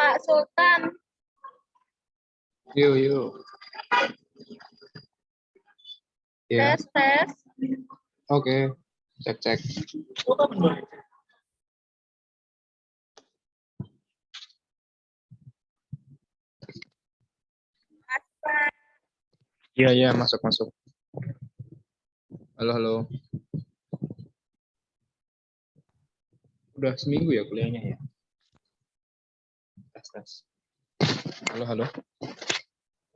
Pak Sultan. Yuk, yuk. Ya. Tes, tes. Oke. Cek, cek. Iya, iya, masuk, masuk. Halo, halo. Udah seminggu ya kuliahnya ya? Tes, tes. Halo, halo.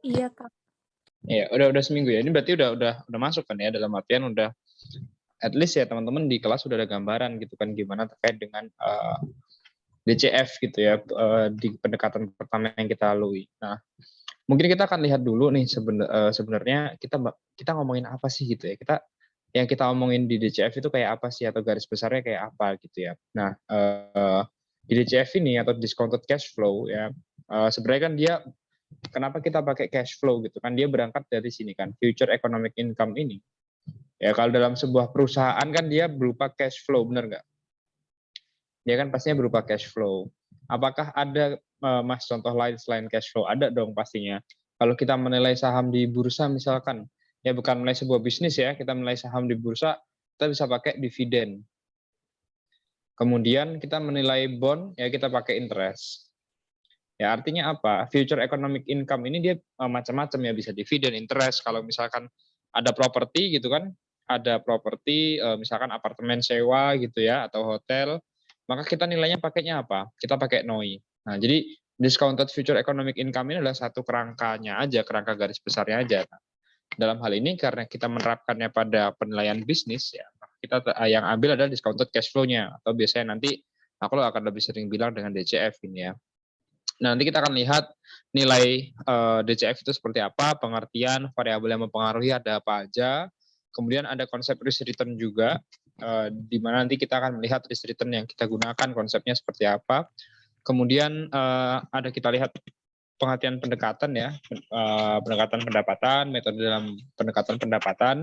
Iya, Kak. Ya, udah seminggu ya. Ini berarti udah masuk kan ya, dalam artian udah at least ya teman-teman di kelas sudah ada gambaran gitu kan gimana terkait dengan DCF gitu ya di pendekatan pertama yang kita lalui. Nah, mungkin kita akan lihat dulu nih sebenarnya kita ngomongin apa sih gitu ya. Yang kita omongin di DCF itu kayak apa sih atau garis besarnya kayak apa gitu ya. Nah, di DCF ini atau discounted cash flow ya, sebenarnya kan dia kenapa kita pakai cash flow gitu kan, dia berangkat dari sini kan, future economic income ini. Ya kalau dalam sebuah perusahaan kan dia berupa cash flow, benar nggak? Dia kan pastinya berupa cash flow. Apakah ada Mas contoh lain selain cash flow? Ada dong pastinya. Kalau kita menilai saham di bursa misalkan, ya bukan menilai sebuah bisnis ya, kita menilai saham di bursa, kita bisa pakai dividen. Kemudian kita menilai bond, ya kita pakai interest. Ya artinya apa? Future economic income ini dia macam-macam ya, bisa dividen, interest. Kalau misalkan ada properti gitu kan, ada properti misalkan apartemen sewa gitu ya atau hotel, maka kita nilainya pakainya apa? Kita pakai NOI. Nah, jadi discounted future economic income ini adalah satu kerangkanya aja, kerangka garis besarnya aja. Nah, dalam hal ini karena kita menerapkannya pada penilaian bisnis ya, kita yang ambil adalah discounted cash flow-nya atau biasanya nanti aku akan lebih sering bilang dengan DCF ini ya. Nah, nanti kita akan lihat nilai DCF itu seperti apa, pengertian, variabel yang mempengaruhi ada apa aja. Kemudian ada konsep risk return juga, di mana nanti kita akan melihat risk return yang kita gunakan, konsepnya seperti apa. Kemudian ada kita lihat pengertian pendekatan ya, pendekatan pendapatan, metode dalam pendekatan pendapatan.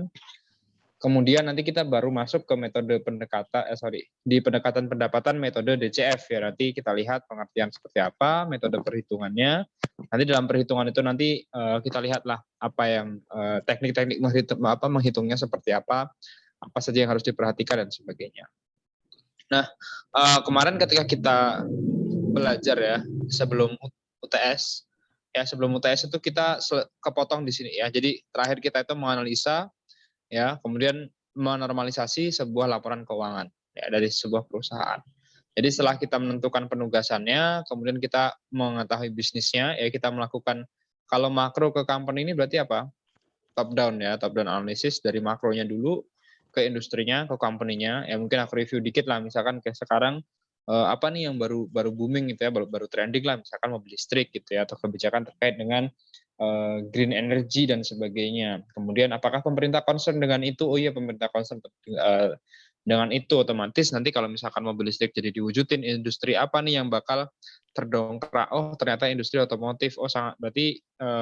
Kemudian nanti kita baru masuk ke metode pendekatan, di pendekatan pendapatan metode DCF ya. Nanti kita lihat pengertian seperti apa, metode perhitungannya. Nanti dalam perhitungan itu nanti kita lihatlah apa yang teknik-teknik menghitungnya seperti apa saja yang harus diperhatikan dan sebagainya. Nah, kemarin ketika kita belajar ya sebelum UTS, sebelum UTS itu kita kepotong di sini ya. Jadi terakhir kita itu menganalisa ya, kemudian menormalisasi sebuah laporan keuangan ya dari sebuah perusahaan. Jadi setelah kita menentukan penugasannya, kemudian kita mengetahui bisnisnya, ya kita melakukan kalau makro ke company ini berarti apa? Top down ya, top down analisis dari makronya dulu ke industrinya, ke company-nya. Ya mungkin aku review dikit lah, misalkan kayak sekarang apa nih yang baru booming gitu ya, baru trending lah, misalkan mobil listrik gitu ya, atau kebijakan terkait dengan green energy dan sebagainya. Kemudian apakah pemerintah concern dengan itu? Oh iya, pemerintah concern dengan itu. Otomatis nanti kalau misalkan mobil listrik jadi diwujudin, industri apa nih yang bakal terdongkrak? Oh ternyata industri otomotif. Oh sangat berarti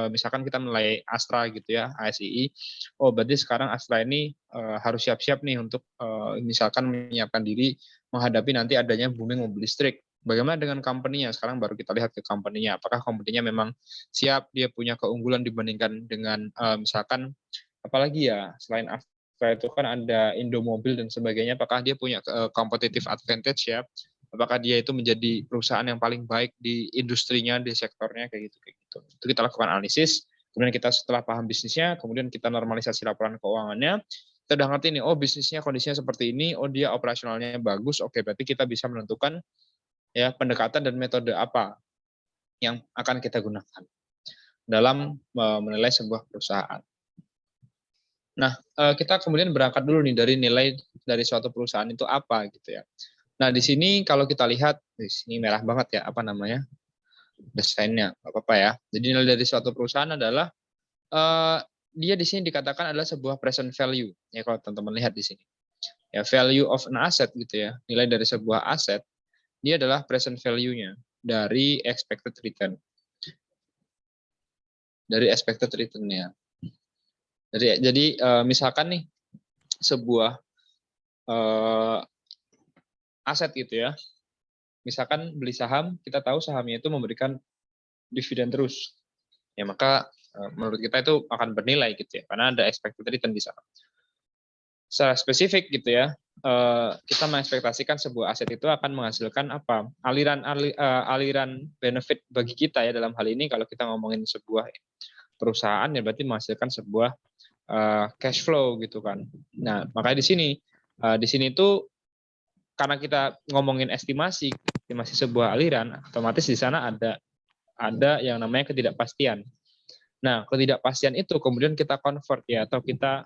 misalkan kita mulai Astra gitu ya, ASII. Oh berarti sekarang Astra ini harus siap-siap nih untuk misalkan menyiapkan diri menghadapi nanti adanya booming mobil listrik. Bagaimana dengan company-nya? Sekarang baru kita lihat ke company-nya. Apakah company-nya memang siap, dia punya keunggulan dibandingkan dengan misalkan apalagi ya selain Astra itu kan ada Indomobil dan sebagainya. Apakah dia punya competitive advantage ya? Apakah dia itu menjadi perusahaan yang paling baik di industrinya, di sektornya kayak gitu. Itu kita lakukan analisis. Kemudian kita setelah paham bisnisnya, kemudian kita normalisasi laporan keuangannya. Kita udah ngerti nih, oh bisnisnya kondisinya seperti ini, oh dia operasionalnya bagus, oke berarti kita bisa menentukan ya pendekatan dan metode apa yang akan kita gunakan dalam menilai sebuah perusahaan. Nah, kita kemudian berangkat dulu nih dari nilai dari suatu perusahaan itu apa gitu ya. Nah, di sini kalau kita lihat di sini merah banget ya apa namanya? Desainnya, nggak apa-apa ya. Jadi nilai dari suatu perusahaan adalah dia di sini dikatakan adalah sebuah present value ya kalau teman-teman lihat di sini. Ya, value of an asset gitu ya. Nilai dari sebuah aset dia adalah present value-nya dari expected return. Dari expected return-nya. Jadi misalkan nih sebuah aset gitu ya. misalkan beli saham, kita tahu sahamnya itu memberikan dividen terus. Ya maka menurut kita itu akan bernilai gitu ya, karena ada expected return di sana. Secara spesifik gitu ya, kita mengekspektasikan sebuah aset itu akan menghasilkan apa? Aliran benefit bagi kita ya, dalam hal ini kalau kita ngomongin sebuah perusahaan ya berarti menghasilkan sebuah cash flow gitu kan. Nah, makanya di sini itu karena kita ngomongin estimasi sebuah aliran, otomatis di sana ada yang namanya ketidakpastian. Nah, ketidakpastian itu kemudian kita convert ya, atau kita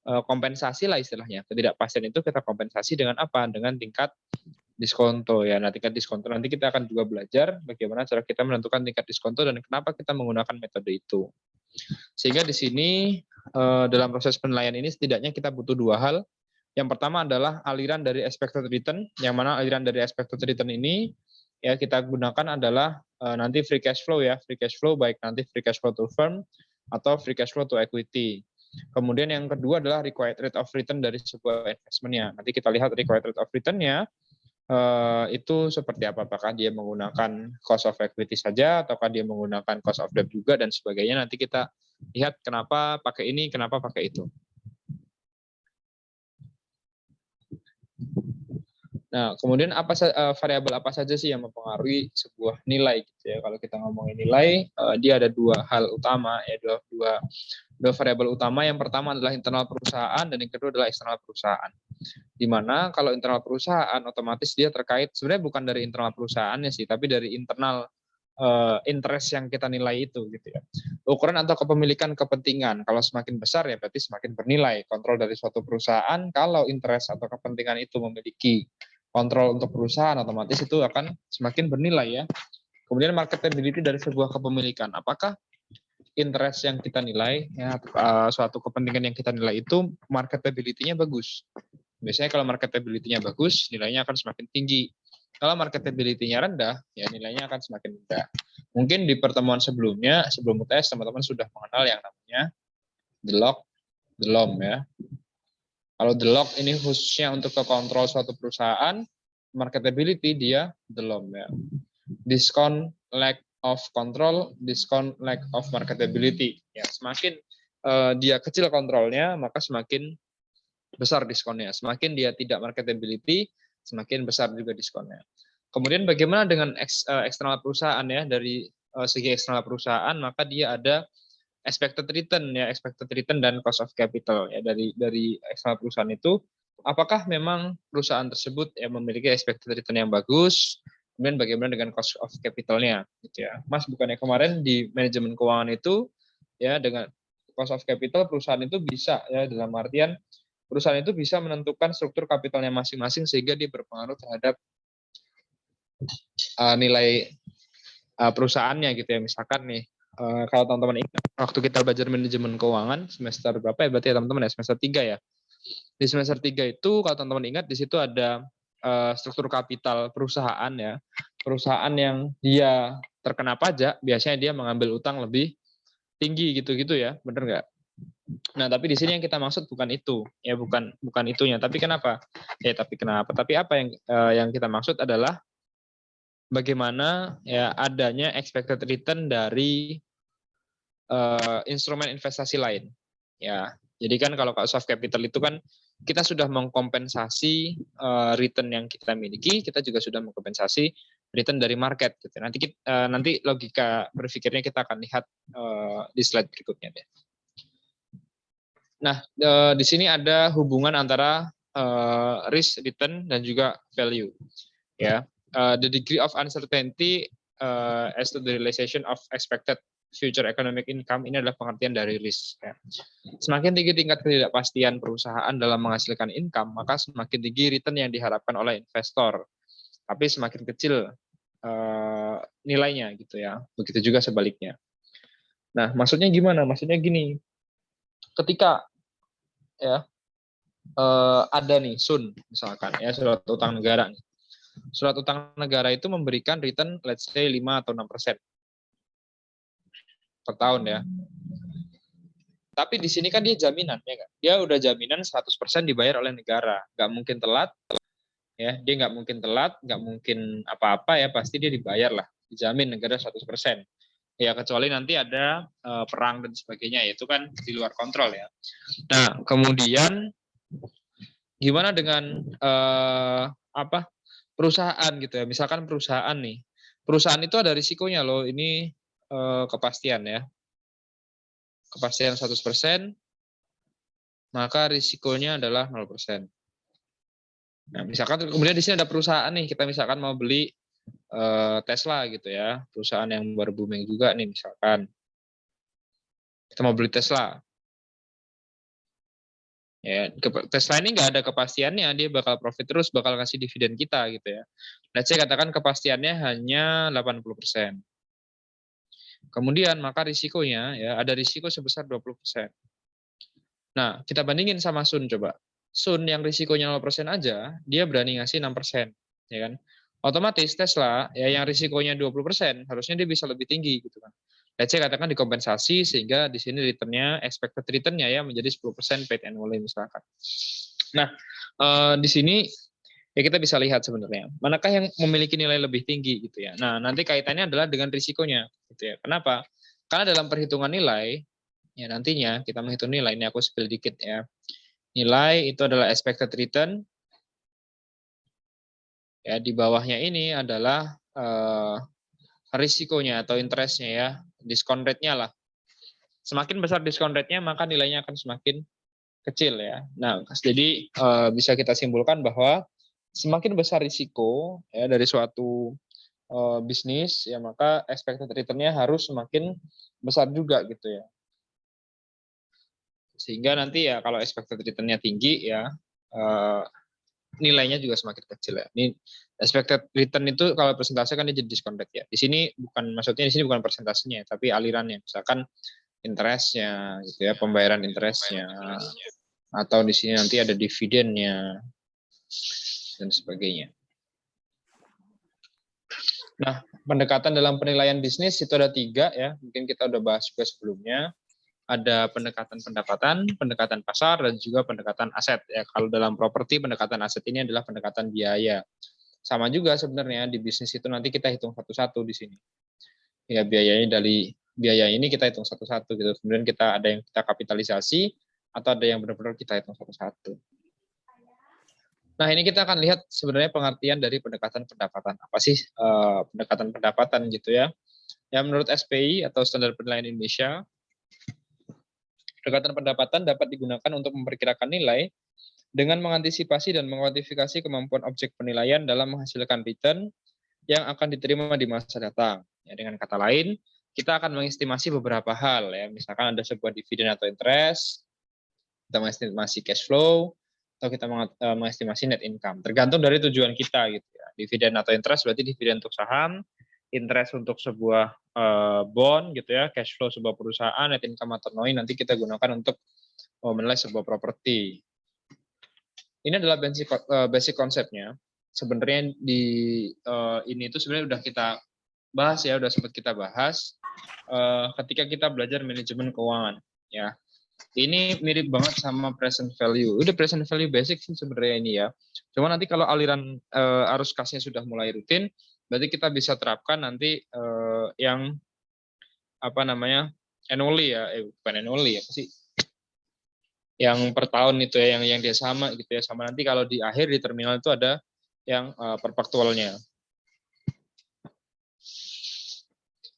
kompensasi lah istilahnya. Ketidakpastian itu kita kompensasi dengan apa? Dengan tingkat diskonto ya. Nah, tingkat diskonto nanti kita akan juga belajar bagaimana cara kita menentukan tingkat diskonto dan kenapa kita menggunakan metode itu. Sehingga di sini dalam proses penilaian ini setidaknya kita butuh dua hal. Yang pertama adalah aliran dari expected return, yang mana aliran dari expected return ini ya kita gunakan adalah nanti free cash flow ya, free cash flow baik nanti free cash flow to firm atau free cash flow to equity. Kemudian yang kedua adalah required rate of return dari sebuah investmentnya. Nanti kita lihat required rate of return-nya itu seperti apa. Apakah dia menggunakan cost of equity saja, ataukah dia menggunakan cost of debt juga, dan sebagainya. Nanti kita lihat kenapa pakai ini, kenapa pakai itu. Nah, kemudian variabel apa saja sih yang mempengaruhi sebuah nilai gitu ya. Kalau kita ngomongin nilai, dia ada dua hal utama ya, dua variabel utama. Yang pertama adalah internal perusahaan dan yang kedua adalah eksternal perusahaan. Di mana kalau internal perusahaan otomatis dia terkait sebenarnya bukan dari internal perusahaannya sih, tapi dari internal interest yang kita nilai itu gitu ya. Ukuran atau kepemilikan kepentingan, kalau semakin besar ya berarti semakin bernilai. Kontrol dari suatu perusahaan, kalau interest atau kepentingan itu memiliki kontrol untuk perusahaan, otomatis itu akan semakin bernilai ya. Kemudian marketability dari sebuah kepemilikan, apakah interest yang kita nilai ya, suatu kepentingan yang kita nilai itu marketability-nya bagus. Biasanya kalau marketability-nya bagus, nilainya akan semakin tinggi. Kalau marketability-nya rendah, ya nilainya akan semakin rendah. Mungkin di pertemuan sebelumnya, sebelum UTS, teman-teman sudah mengenal yang namanya the log, the LOM ya. Kalau the log ini khususnya untuk ke kontrol suatu perusahaan, marketability dia the LOM ya. Discount lack of control, discount lack of marketability. Ya, semakin dia kecil kontrolnya, maka semakin besar diskonnya. Semakin dia tidak marketability, semakin besar juga diskonnya. Kemudian bagaimana dengan eksternal perusahaan ya, dari segi eksternal perusahaan, maka dia ada expected return ya, expected return dan cost of capital ya, dari eksternal perusahaan itu. Apakah memang perusahaan tersebut yang memiliki expected return yang bagus? Kemudian bagaimana dengan cost of capital-nya gitu ya. Mas, bukannya kemarin di manajemen keuangan itu ya, dengan cost of capital perusahaan itu bisa ya, dalam artian perusahaan itu bisa menentukan struktur kapitalnya masing-masing sehingga dia berpengaruh terhadap nilai perusahaannya gitu ya. Misalkan nih, kalau teman-teman ingat waktu kita belajar manajemen keuangan semester berapa ya, berarti ya teman-teman ya, semester 3 ya. Di semester 3 itu kalau teman-teman ingat di situ ada struktur kapital perusahaan ya. Perusahaan yang dia terkena pajak biasanya dia mengambil utang lebih tinggi gitu-gitu ya, bener nggak? Nah, tapi di sini yang kita maksud bukan itu, ya bukan itunya. Tapi kenapa? Tapi apa yang kita maksud adalah bagaimana ya adanya expected return dari instrumen investasi lain. Ya, jadi kan kalau soft capital itu kan kita sudah mengkompensasi return yang kita miliki, kita juga sudah mengkompensasi return dari market. Gitu. Nanti logika berpikirnya kita akan lihat di slide berikutnya deh. Nah, di sini ada hubungan antara risk, return, dan juga value. Ya, the degree of uncertainty as to the realization of expected future economic income ini adalah pengertian dari risk. Ya. Semakin tinggi tingkat ketidakpastian perusahaan dalam menghasilkan income, maka semakin tinggi return yang diharapkan oleh investor. Tapi semakin kecil nilainya gitu ya. Begitu juga sebaliknya. Nah, maksudnya gimana? Maksudnya gini. Ketika ya ada nih SUN misalkan ya, surat utang negara nih. Surat utang negara itu memberikan return let's say 5 atau 6% per tahun ya. Tapi di sini kan dia jaminan ya kan. Dia udah jaminan 100% dibayar oleh negara. Nggak mungkin telat, Ya, dia nggak mungkin telat, nggak mungkin apa-apa ya, pasti dia dibayar lah, dijamin negara 100%. Ya kecuali nanti ada perang dan sebagainya, itu kan di luar kontrol ya. Nah, kemudian gimana dengan apa perusahaan gitu ya? Misalkan perusahaan nih, perusahaan itu ada risikonya loh. Ini kepastian ya, kepastian 100%, maka risikonya adalah 0%. Nah, misalkan kemudian di sini ada perusahaan nih, kita misalkan mau beli Tesla gitu ya, perusahaan yang baru booming juga nih misalkan. Kita mau beli Tesla. Ya, Tesla ini nggak ada kepastiannya, dia bakal profit terus, bakal kasih dividen kita gitu ya. Let's say katakan kepastiannya hanya 80%. Kemudian maka risikonya ya ada risiko sebesar 20%. Nah, kita bandingin sama Sun coba. Sun yang risikonya 0% aja, dia berani ngasih 6%, ya kan? Otomatis Tesla ya yang risikonya 20%, harusnya dia bisa lebih tinggi gitu kan. Let's say katakan dikompensasi sehingga di sini returnnya, expected returnnya ya menjadi 10% paid annually misalkan. Nah, di sini ya kita bisa lihat sebenarnya manakah yang memiliki nilai lebih tinggi gitu ya. Nah, nanti kaitannya adalah dengan risikonya gitu ya. Kenapa? Karena dalam perhitungan nilai ya nantinya kita menghitung nilai, ini aku spill dikit ya. Nilai itu adalah expected return. Ya, di bawahnya ini adalah risikonya atau interestnya ya, diskon rate-nya lah. Semakin besar diskon rate-nya, maka nilainya akan semakin kecil ya. Nah, jadi bisa kita simpulkan bahwa semakin besar risiko ya dari suatu bisnis ya maka expected return-nya harus semakin besar juga gitu ya. Sehingga nanti ya kalau expected return-nya tinggi ya nilainya juga semakin kecil ya. Ini expected return itu kalau persentase kan dia jadi discount rate ya. Di sini bukan maksudnya di sini bukan persentasenya tapi alirannya. Misalkan interestnya gitu ya, pembayaran interestnya atau di sini nanti ada dividennya dan sebagainya. Nah, pendekatan dalam penilaian bisnis itu ada 3 ya, mungkin kita udah bahas juga sebelumnya. Ada pendekatan pendapatan, pendekatan pasar, dan juga pendekatan aset. Ya, kalau dalam properti, pendekatan aset ini adalah pendekatan biaya. Sama juga sebenarnya di bisnis itu nanti kita hitung satu-satu di sini. Ya, biayanya dari biaya ini kita hitung satu-satu gitu. Kemudian kita ada yang kita kapitalisasi, atau ada yang benar-benar kita hitung satu-satu. Nah, ini kita akan lihat sebenarnya pengertian dari pendekatan pendapatan. Apa sih pendekatan pendapatan gitu ya? Ya, menurut SPI atau Standar Penilaian Indonesia, pendekatan pendapatan dapat digunakan untuk memperkirakan nilai dengan mengantisipasi dan menguantifikasi kemampuan objek penilaian dalam menghasilkan return yang akan diterima di masa datang. Ya, dengan kata lain, kita akan mengestimasi beberapa hal ya. Misalkan ada sebuah dividen atau interest, kita mengestimasi cash flow, atau kita mengestimasi net income. Tergantung dari tujuan kita gitu ya. Dividen atau interest berarti dividen untuk saham, interest untuk sebuah bond gitu ya, cash flow sebuah perusahaan, net income atau NOI nanti kita gunakan untuk menilai sebuah properti. Ini adalah basic konsepnya. Sebenarnya di ini itu sebenarnya udah kita bahas ya, udah sempat kita bahas ketika kita belajar manajemen keuangan ya. Ini mirip banget sama present value. Udah present value basic sih sebenarnya ini ya. Cuma nanti kalau aliran arus kasnya sudah mulai rutin, berarti kita bisa terapkan nanti yang apa namanya annually ya, bukan annually ya sih, yang per tahun itu ya, yang dia sama gitu ya, sama nanti kalau di akhir di terminal itu ada yang perpaktualnya.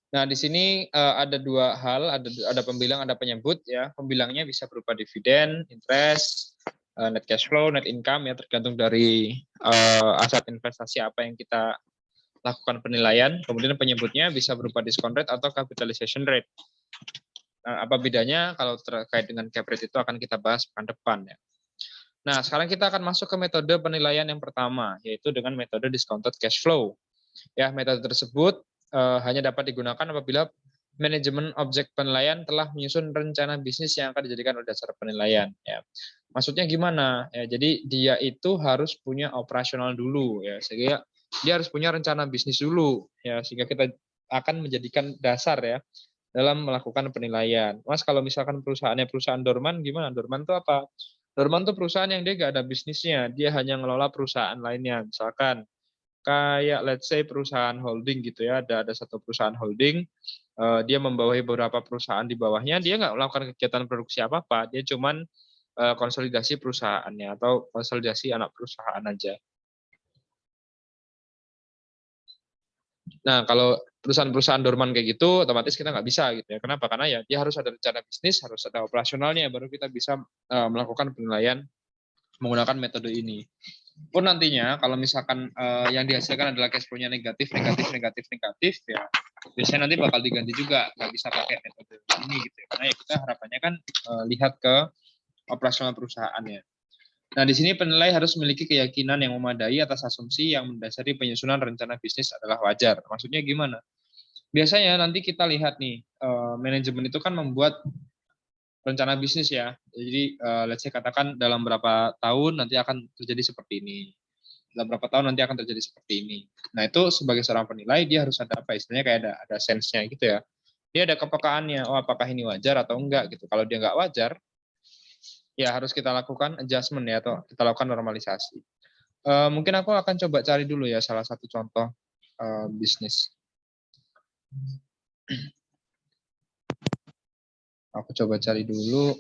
Nah, di sini ada 2 hal, ada pembilang, ada penyebut ya. Pembilangnya bisa berupa dividen, interest, net cash flow, net income ya, tergantung dari aset investasi apa yang kita lakukan penilaian. Kemudian penyebutnya bisa berupa discount rate atau capitalization rate. Nah, apa bedanya kalau terkait dengan cap rate itu akan kita bahas pekan depan ya. Nah, sekarang kita akan masuk ke metode penilaian yang pertama, yaitu dengan metode discounted cash flow. Ya, metode tersebut hanya dapat digunakan apabila manajemen objek penilaian telah menyusun rencana bisnis yang akan dijadikan dasar penilaian. Ya. Maksudnya gimana? Ya, jadi dia itu harus punya operasional dulu, ya, sehingga dia harus punya rencana bisnis dulu, ya, sehingga kita akan menjadikan dasar ya dalam melakukan penilaian. Mas, kalau misalkan perusahaannya perusahaan dorman, gimana? Dorman itu apa? Dorman tuh perusahaan yang dia nggak ada bisnisnya, dia hanya ngelola perusahaan lainnya. Misalkan kayak let's say perusahaan holding gitu ya, ada satu perusahaan holding, dia membawahi beberapa perusahaan di bawahnya, dia nggak melakukan kegiatan produksi apa-apa, dia cuman konsolidasi perusahaannya atau konsolidasi anak perusahaan aja. Nah, kalau perusahaan-perusahaan dorman kayak gitu, otomatis kita nggak bisa gitu ya. Kenapa? Karena ya dia harus ada rencana bisnis, harus ada operasionalnya, baru kita bisa melakukan penilaian menggunakan metode ini. Pun nantinya kalau misalkan yang dihasilkan adalah cash flow-nya negatif, ya biasanya nanti bakal diganti juga, nggak bisa pakai metode ini gitu ya. Karena ya kita harapannya kan lihat ke operasional perusahaannya. Nah, di sini penilai harus memiliki keyakinan yang memadai atas asumsi yang mendasari penyusunan rencana bisnis adalah wajar. Maksudnya gimana? Biasanya nanti kita lihat nih, manajemen itu kan membuat rencana bisnis ya. Jadi, let's say katakan dalam berapa tahun nanti akan terjadi seperti ini. Dalam berapa tahun nanti akan terjadi seperti ini. Nah, itu sebagai seorang penilai dia harus ada apa istilahnya kayak ada sense-nya gitu ya. Dia ada kepekaannya, oh apakah ini wajar atau enggak gitu. Kalau dia enggak wajar, ya harus kita lakukan adjustment ya atau kita lakukan normalisasi. Mungkin aku akan coba cari dulu ya salah satu contoh bisnis. Aku coba cari dulu.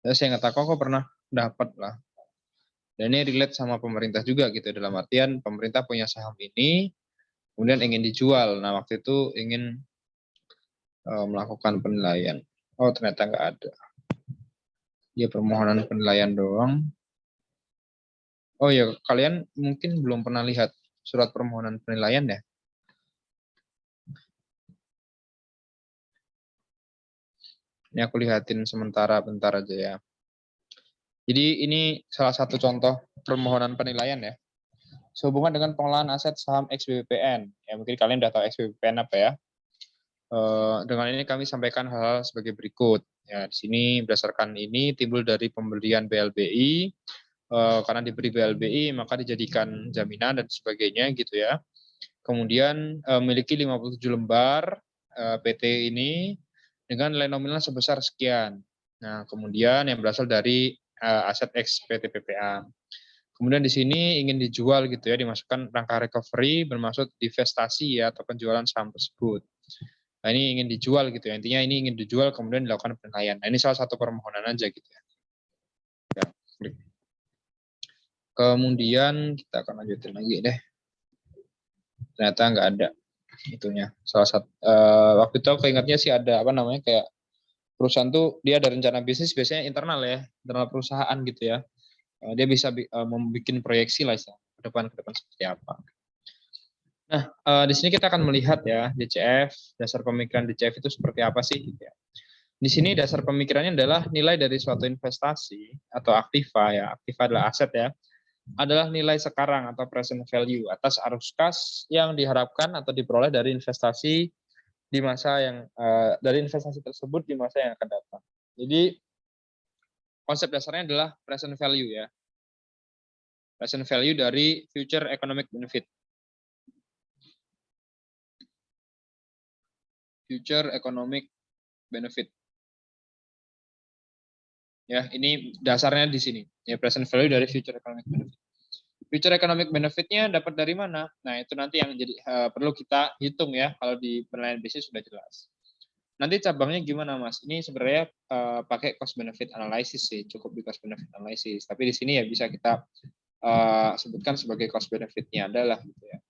Ya, saya nggak tahu kok pernah dapat lah. Dan ini relate sama pemerintah juga gitu. Dalam artian pemerintah punya saham ini, kemudian ingin dijual. Nah waktu itu ingin melakukan penilaian. Oh ternyata nggak ada. Dia permohonan penilaian doang. Oh ya, kalian mungkin belum pernah lihat surat permohonan penilaian ya? Ini aku lihatin sementara, bentar aja ya. Jadi ini salah satu contoh permohonan penilaian ya. Sehubungan dengan pengelolaan aset saham XBBPN. Ya mungkin kalian udah tahu XBBPN apa ya. Dengan ini kami sampaikan hal-hal sebagai berikut. Ya, di sini berdasarkan ini timbul dari pembelian BLBI, karena diberi BLBI maka dijadikan jaminan dan sebagainya gitu ya. Kemudian memiliki 57 lembar PT ini dengan nilai nominal sebesar sekian. Nah, kemudian yang berasal dari aset X PT PPA. Kemudian di sini ingin dijual gitu ya, dimasukkan rangka recovery bermaksud divestasi ya atau penjualan saham tersebut. Nah, ini ingin dijual gitu ya. Intinya ini ingin dijual kemudian dilakukan penilaian. Nah, ini salah satu permohonan aja gitu ya. Kemudian kita akan lanjutin lagi deh. Ternyata nggak ada itunya. Salah satu waktu itu aku ingatnya sih ada apa namanya kayak perusahaan tuh dia ada rencana bisnis biasanya internal ya, internal perusahaan gitu ya. Dia bisa membuat proyeksi lah ke depan seperti apa. Nah, di sini kita akan melihat ya DCF, dasar pemikiran DCF itu seperti apa sih gitu ya. Di sini dasar pemikirannya adalah nilai dari suatu investasi atau aktiva ya. Aktiva adalah aset ya. Adalah nilai sekarang atau present value atas arus kas yang diharapkan atau diperoleh dari investasi di masa yang dari investasi tersebut di masa yang akan datang. Jadi konsep dasarnya adalah present value ya. Present value dari future economic benefit. Future economic benefit. Ya, ini dasarnya di sini. Ya, present value dari future economic benefit. Future economic benefit-nya dapat dari mana? Nah, itu nanti yang jadi perlu kita hitung ya. Kalau di penilaian bisnis sudah jelas. Nanti cabangnya gimana, Mas? Ini sebenarnya pakai cost benefit analysis sih, cukup di cost benefit analysis. Tapi di sini ya bisa kita sebutkan sebagai cost benefit-nya adalah gitu ya.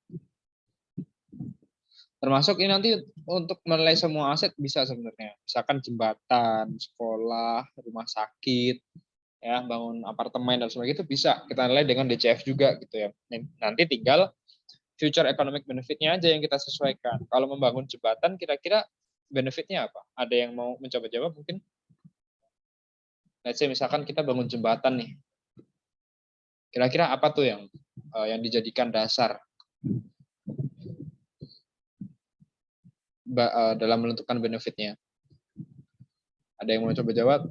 Termasuk ini nanti untuk menilai semua aset bisa sebenarnya. Misalkan jembatan, sekolah, rumah sakit, ya bangun apartemen dan sebagainya itu bisa kita nilai dengan DCF juga gitu ya. Nanti tinggal future economic benefit-nya aja yang kita sesuaikan. Kalau membangun jembatan kira-kira benefit-nya apa? Ada yang mau mencoba jawab mungkin? Let's say misalkan kita bangun jembatan nih. Kira-kira apa tuh yang dijadikan dasar dalam menentukan benefit-nya? Ada yang mau coba jawab?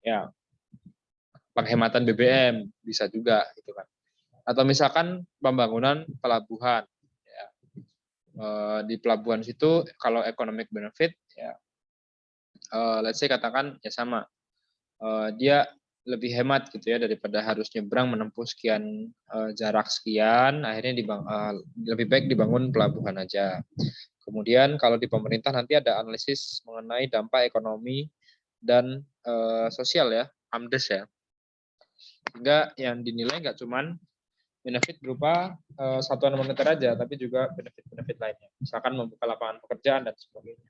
Ya, penghematan BBM bisa juga gitu kan. Atau misalkan pembangunan pelabuhan. Ya. Di pelabuhan situ kalau economic benefit ya let's say katakan ya sama. Dia lebih hemat gitu ya daripada harus nyebrang menempuh sekian jarak sekian, akhirnya lebih baik dibangun pelabuhan aja. Kemudian kalau di pemerintah nanti ada analisis mengenai dampak ekonomi dan sosial ya, AMDES ya. Sehingga yang dinilai nggak cuman benefit berupa satuan moneter aja, tapi juga benefit-benefit lainnya. Misalkan membuka lapangan pekerjaan dan sebagainya.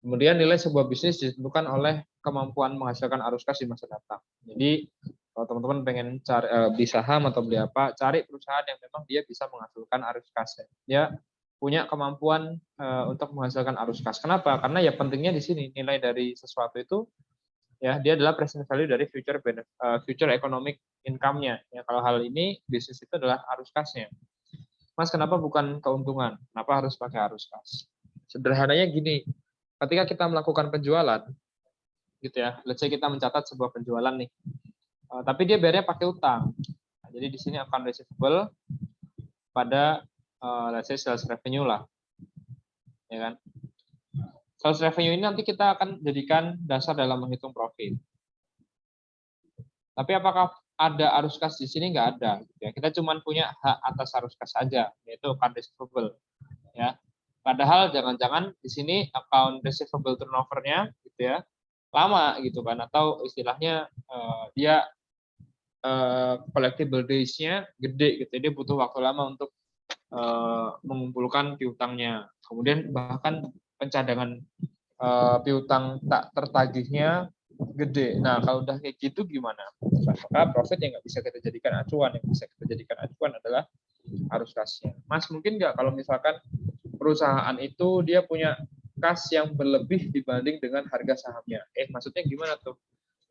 Kemudian nilai sebuah bisnis ditentukan oleh kemampuan menghasilkan arus kas di masa datang. Jadi kalau teman-teman pengen cari beli saham atau beli apa, cari perusahaan yang memang dia bisa menghasilkan arus kas. Dia punya kemampuan untuk menghasilkan arus kas. Kenapa? Karena ya pentingnya di sini nilai dari sesuatu itu ya dia adalah present value dari future economic income-nya. Ya kalau hal ini bisnis itu adalah arus kasnya. Mas, kenapa bukan keuntungan? Kenapa harus pakai arus kas? Sederhananya gini, ketika kita melakukan penjualan, gitu ya, let's say kita mencatat sebuah penjualan nih, tapi dia bayarnya pakai utang. Nah, jadi di sini akan receivable pada let's say sales revenue lah, ya kan? Sales revenue ini nanti kita akan jadikan dasar dalam menghitung profit. Tapi apakah ada arus kas di sini? Nggak ada. Gitu ya. Kita cuma punya hak atas arus kas saja, yaitu account receivable. Ya. Padahal jangan-jangan di sini account receivable turnover-nya gitu ya lama gitu kan, atau istilahnya dia collectible days-nya gede gitu. Dia butuh waktu lama untuk mengumpulkan piutangnya. Kemudian bahkan pencadangan piutang tak tertagihnya gede. Nah, kalau udah kayak gitu gimana? Maka profit yang nggak bisa kita jadikan acuan. Yang bisa kita jadikan acuan adalah arus kasnya. Mas, mungkin nggak kalau misalkan perusahaan itu dia punya kas yang berlebih dibanding dengan harga sahamnya? Maksudnya gimana tuh?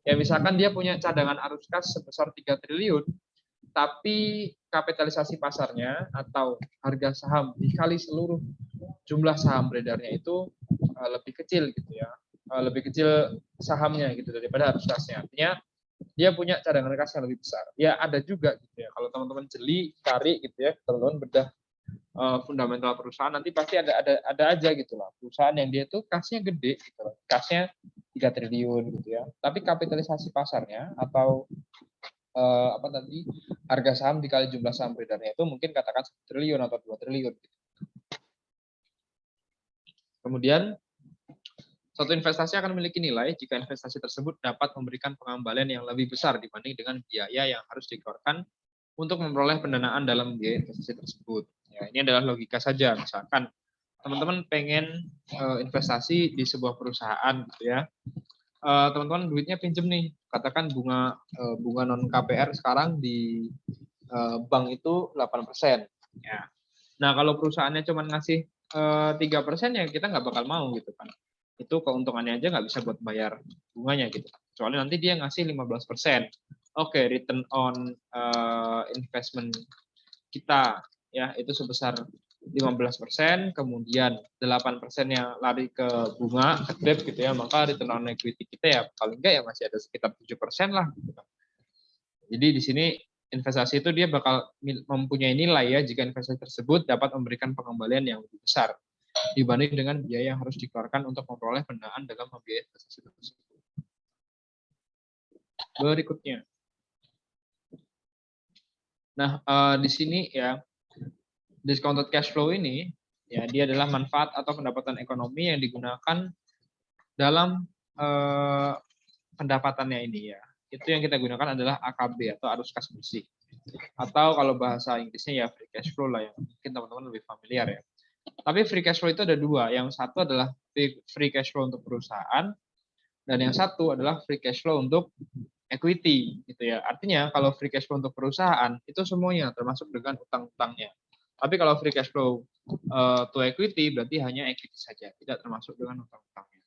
Ya misalkan dia punya cadangan arus kas sebesar 3 triliun, tapi kapitalisasi pasarnya atau harga saham dikali seluruh jumlah saham beredarnya itu lebih kecil gitu ya, lebih kecil sahamnya gitu daripada arus kasnya. Artinya dia punya cadangan kas yang lebih besar. Ya ada juga gitu ya. Kalau teman-teman jeli cari gitu ya, teman-teman bedah fundamental perusahaan nanti pasti ada aja gitu lah perusahaan yang dia tuh kasnya gede gitu loh. Kasnya 3 triliun gitu ya. Tapi kapitalisasi pasarnya atau apa tadi harga saham dikali jumlah saham beredarnya itu mungkin katakan 1 triliun atau 2 triliun gitu. Kemudian suatu investasi akan memiliki nilai jika investasi tersebut dapat memberikan pengembalian yang lebih besar dibanding dengan biaya yang harus dikeluarkan untuk memperoleh pendanaan dalam biaya investasi tersebut. Ya, ini adalah logika saja. Misalkan teman-teman pengen investasi di sebuah perusahaan gitu ya. Teman-teman duitnya pinjem nih, katakan bunga non KPR sekarang di bank itu 8%. Ya. Nah, kalau perusahaannya cuma ngasih 3% ya kita nggak bakal mau gitu kan. Itu keuntungannya aja nggak bisa buat bayar bunganya gitu. Soalnya nanti dia ngasih 15%. Oke, return on investment kita ya itu sebesar 15%, kemudian 8%-nya lari ke bunga, ke debt gitu ya, maka return on equity kita ya paling enggak ya masih ada sekitar 7% lah. Gitu. Jadi di sini investasi itu dia bakal mempunyai nilai ya jika investasi tersebut dapat memberikan pengembalian yang lebih besar dibanding dengan biaya yang harus dikeluarkan untuk memperoleh pendanaan dalam membiayai investasi tersebut. Berikutnya. Nah, di sini ya discounted cash flow ini ya dia adalah manfaat atau pendapatan ekonomi yang digunakan dalam pendapatannya ini ya. Itu yang kita gunakan adalah AKB atau arus kas bersih. Atau kalau bahasa Inggrisnya ya free cash flow lah yang mungkin teman-teman lebih familiar ya. Tapi free cash flow itu ada dua. Yang satu adalah free cash flow untuk perusahaan dan yang satu adalah free cash flow untuk equity gitu ya. Artinya kalau free cash flow untuk perusahaan itu semuanya termasuk dengan utang-utangnya. Tapi kalau free cash flow to equity berarti hanya equity saja, tidak termasuk dengan utang-utangnya.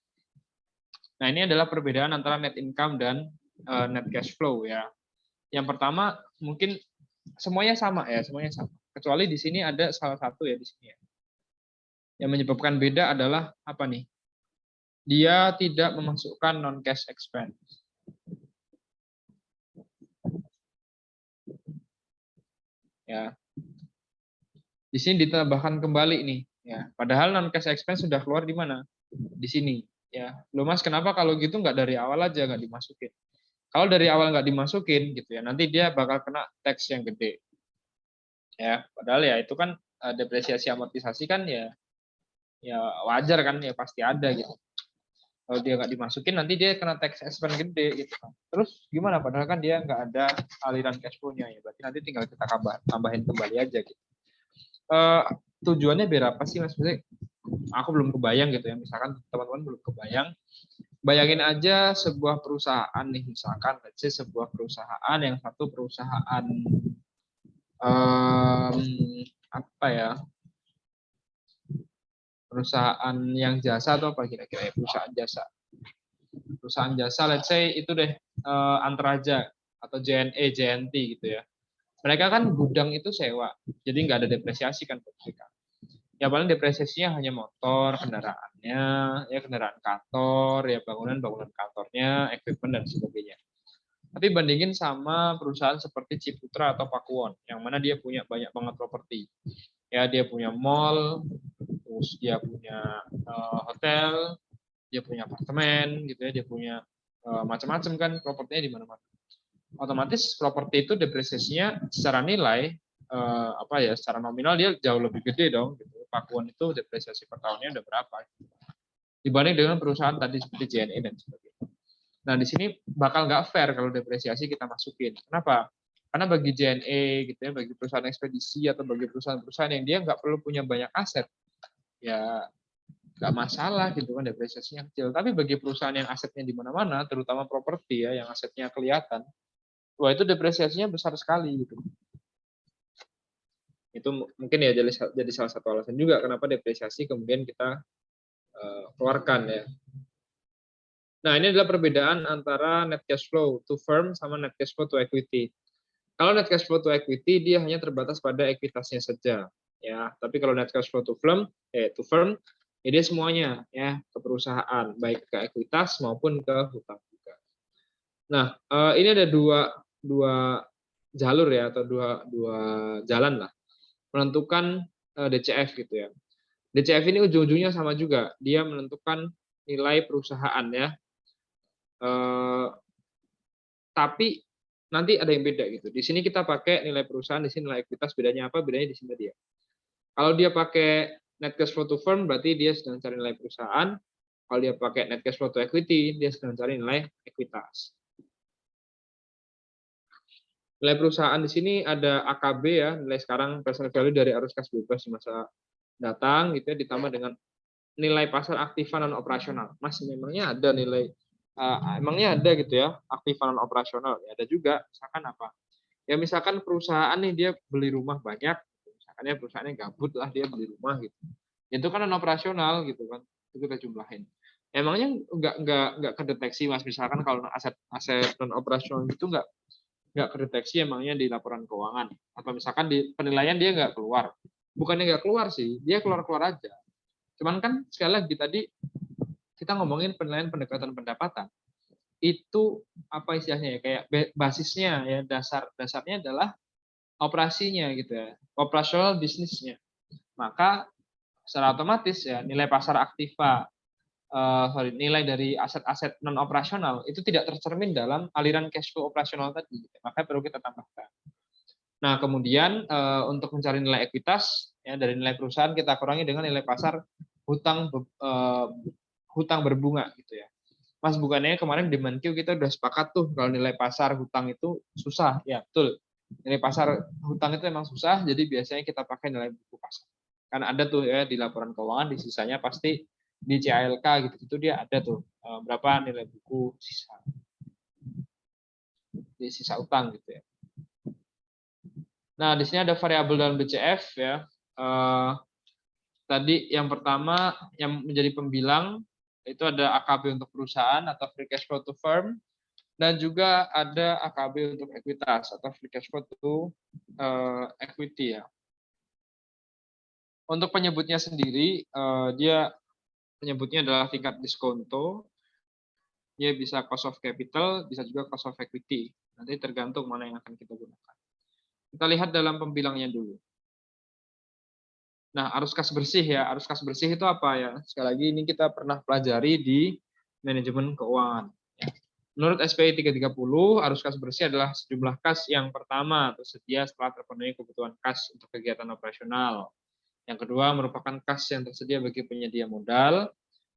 Nah, ini adalah perbedaan antara net income dan net cash flow ya. Yang pertama mungkin semuanya sama ya, semuanya sama. Kecuali di sini ada salah satu ya di sini ya. Yang menyebabkan beda adalah apa nih? Dia tidak memasukkan non cash expense. Ya. Di sini ditambahkan kembali nih Ya, padahal non cash expense sudah keluar di mana? Di sini. Ya, loh Mas, kenapa kalau gitu nggak dari awal aja nggak dimasukin? Kalau dari awal nggak dimasukin gitu ya, nanti dia bakal kena tax yang gede. Ya, padahal ya itu kan depresiasi amortisasi kan ya wajar kan, ya pasti ada gitu. Kalau dia nggak dimasukin nanti dia kena tax expense gede gitu kan. Terus gimana? Padahal kan dia nggak ada aliran cash flow-nya ya. Berarti nanti tinggal kita tambahin kembali aja gitu. Tujuannya biar apa sih Mas? Maksudnya aku belum kebayang gitu ya. Misalkan teman-teman belum kebayang. Bayangin aja sebuah perusahaan nih, misalkan let's say sebuah perusahaan yang satu perusahaan apa ya? Perusahaan yang jasa atau apa kira-kira ya? Perusahaan jasa let's say itu deh Antaraja atau JNE, JNT gitu ya. Mereka kan gudang itu sewa, jadi nggak ada depresiasi kan buat mereka. Ya paling depresiasinya hanya motor, kendaraannya, ya kendaraan kantor, ya bangunan kantornya, equipment dan sebagainya. Tapi bandingin sama perusahaan seperti Ciputra atau Pakuwon, yang mana dia punya banyak banget properti. Ya dia punya mall, terus dia punya hotel, dia punya apartemen, gitu ya, dia punya macam-macam kan propertinya di mana-mana. Otomatis properti itu depresiasinya secara nilai apa ya, secara nominal dia jauh lebih gede dong. Gitu. Pakuan itu depresiasi per tahunnya udah berapa? Dibanding dengan perusahaan tadi seperti JNE dan sebagainya. Nah di sini bakal nggak fair kalau depresiasi kita masukin. Kenapa? Karena bagi JNE gitu ya, bagi perusahaan ekspedisi atau bagi perusahaan-perusahaan yang dia nggak perlu punya banyak aset, ya nggak masalah gitu kan depresiasinya kecil. Tapi bagi perusahaan yang asetnya di mana-mana, terutama properti ya, yang asetnya kelihatan, wah itu depresiasinya besar sekali gitu. Itu mungkin ya jadi salah satu alasan juga kenapa depresiasi kemudian kita keluarkan ya. Nah ini adalah perbedaan antara net cash flow to firm sama net cash flow to equity. Kalau net cash flow to equity dia hanya terbatas pada ekuitasnya saja ya. Tapi kalau net cash flow to firm ya dia semuanya ya ke perusahaan, baik ke ekuitas maupun ke hutang juga. Nah ini ada dua jalur ya, atau dua jalan lah menentukan DCF gitu ya. DCF ini ujung-ujungnya sama juga, dia menentukan nilai perusahaan ya. Tapi nanti ada yang beda gitu. Di sini kita pakai nilai perusahaan, di sini nilai ekuitas. Bedanya apa? Bedanya di sini dia. Kalau dia pakai net cash flow to firm, berarti dia sedang cari nilai perusahaan. Kalau dia pakai net cash flow to equity, dia sedang cari nilai ekuitas. Nilai perusahaan di sini ada AKB ya, nilai sekarang present value dari arus kas bebas di masa datang gitu ya, ditambah dengan nilai pasar aktifan non operasional. Mas, memangnya ada nilai emangnya ada gitu ya aktifan non operasional? Ya ada juga. Misalkan apa? Ya misalkan perusahaan nih dia beli rumah banyak, misalkan ya perusahaannya gabut lah dia beli rumah gitu. Itu kan non operasional gitu kan. Itu kita jumlahin. Emangnya nggak kedeteksi Mas, misalkan kalau aset non operasional itu nggak kedeteksi emangnya di laporan keuangan, atau misalkan di penilaian dia nggak keluar. Bukannya nggak keluar sih, dia keluar aja. Cuman kan sekali lagi tadi kita ngomongin penilaian pendekatan pendapatan. Itu apa istilahnya ya, kayak basisnya ya, dasarnya adalah operasinya gitu ya, operasional bisnisnya. Maka secara otomatis ya nilai pasar aktiva nilai dari aset-aset non operasional itu tidak tercermin dalam aliran cash flow operasional tadi. Maka perlu kita tambahkan. Nah, kemudian untuk mencari nilai ekuitas ya, dari nilai perusahaan kita kurangi dengan nilai pasar hutang berbunga gitu ya. Mas, bukannya kemarin di Menkyu kita udah sepakat tuh kalau nilai pasar hutang itu susah. Ya, betul. Nilai pasar hutang itu memang susah, jadi biasanya kita pakai nilai buku pasar. Kan ada tuh ya di laporan keuangan, di sisanya pasti di CALK gitu dia ada tuh berapa nilai buku sisa di sisa utang gitu ya. Nah di sini ada variabel dalam DCF ya. Tadi yang pertama yang menjadi pembilang itu ada AKB untuk perusahaan atau free cash flow to firm, dan juga ada AKB untuk ekuitas atau free cash flow to equity ya. Untuk penyebutnya sendiri dia penyebutnya adalah tingkat diskonto. Dia bisa cost of capital, bisa juga cost of equity. Nanti tergantung mana yang akan kita gunakan. Kita lihat dalam pembilangnya dulu. Nah, arus kas bersih ya. Arus kas bersih itu apa ya? Sekali lagi ini kita pernah pelajari di manajemen keuangan. Ya. Menurut SPI 330, arus kas bersih adalah sejumlah kas yang pertama tersedia setelah terpenuhi kebutuhan kas untuk kegiatan operasional. Yang kedua merupakan kas yang tersedia bagi penyedia modal.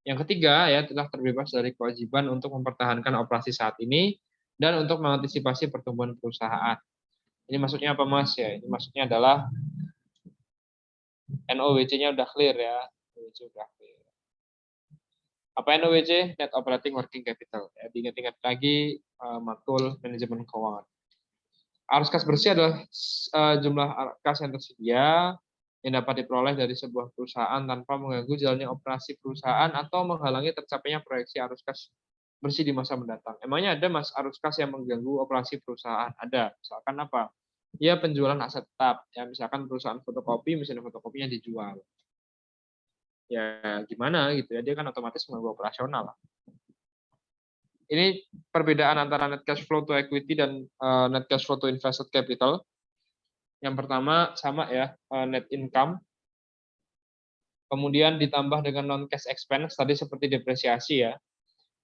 Yang ketiga ya telah terbebas dari kewajiban untuk mempertahankan operasi saat ini dan untuk mengantisipasi pertumbuhan perusahaan. Ini maksudnya apa Mas ya? Ini maksudnya adalah NOWC-nya udah clear ya. NOWC udah clear. Apa NOWC? Net Operating Working Capital. Ya, diingat-ingat lagi makul manajemen keuangan. Arus kas bersih adalah jumlah kas yang tersedia yang dapat diperoleh dari sebuah perusahaan tanpa mengganggu jalannya operasi perusahaan atau menghalangi tercapainya proyeksi arus kas bersih di masa mendatang. Emangnya ada Mas arus kas yang mengganggu operasi perusahaan? Ada. Misalkan apa? Ya penjualan aset tetap. Ya misalkan perusahaan fotokopi, mesin fotokopinya dijual. Ya gimana gitu ya, dia kan otomatis mengganggu operasional. Ini perbedaan antara net cash flow to equity dan net cash flow to invested capital. Yang pertama sama ya, net income. Kemudian ditambah dengan non cash expense tadi seperti depresiasi ya.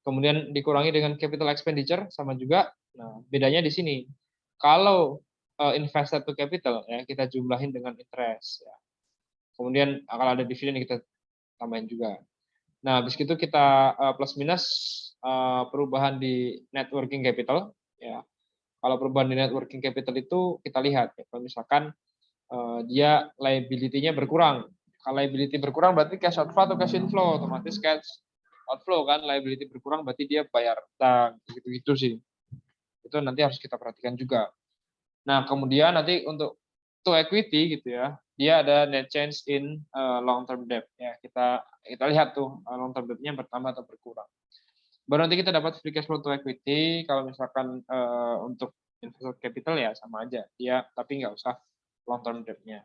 Kemudian dikurangi dengan capital expenditure sama juga. Nah, bedanya di sini. Kalau invested to capital ya kita jumlahin dengan interest ya. Kemudian kalau ada dividen kita tambahin juga. Nah, habis itu kita plus minus perubahan di net working capital ya. Kalau perubahan di net working capital itu kita lihat ya, kalau misalkan dia liability-nya berkurang. Kalau liability berkurang berarti cash outflow atau cash inflow, otomatis cash outflow kan, liability berkurang berarti dia bayar utang, gitu-gitu sih. Itu nanti harus kita perhatikan juga. Nah, kemudian nanti untuk to equity gitu ya, dia ada net change in long term debt ya. Kita lihat tuh long term debt-nya bertambah atau berkurang. Baru nanti kita dapat free cash flow to equity. Kalau misalkan untuk invested capital ya sama aja dia, tapi nggak usah long term debt-nya.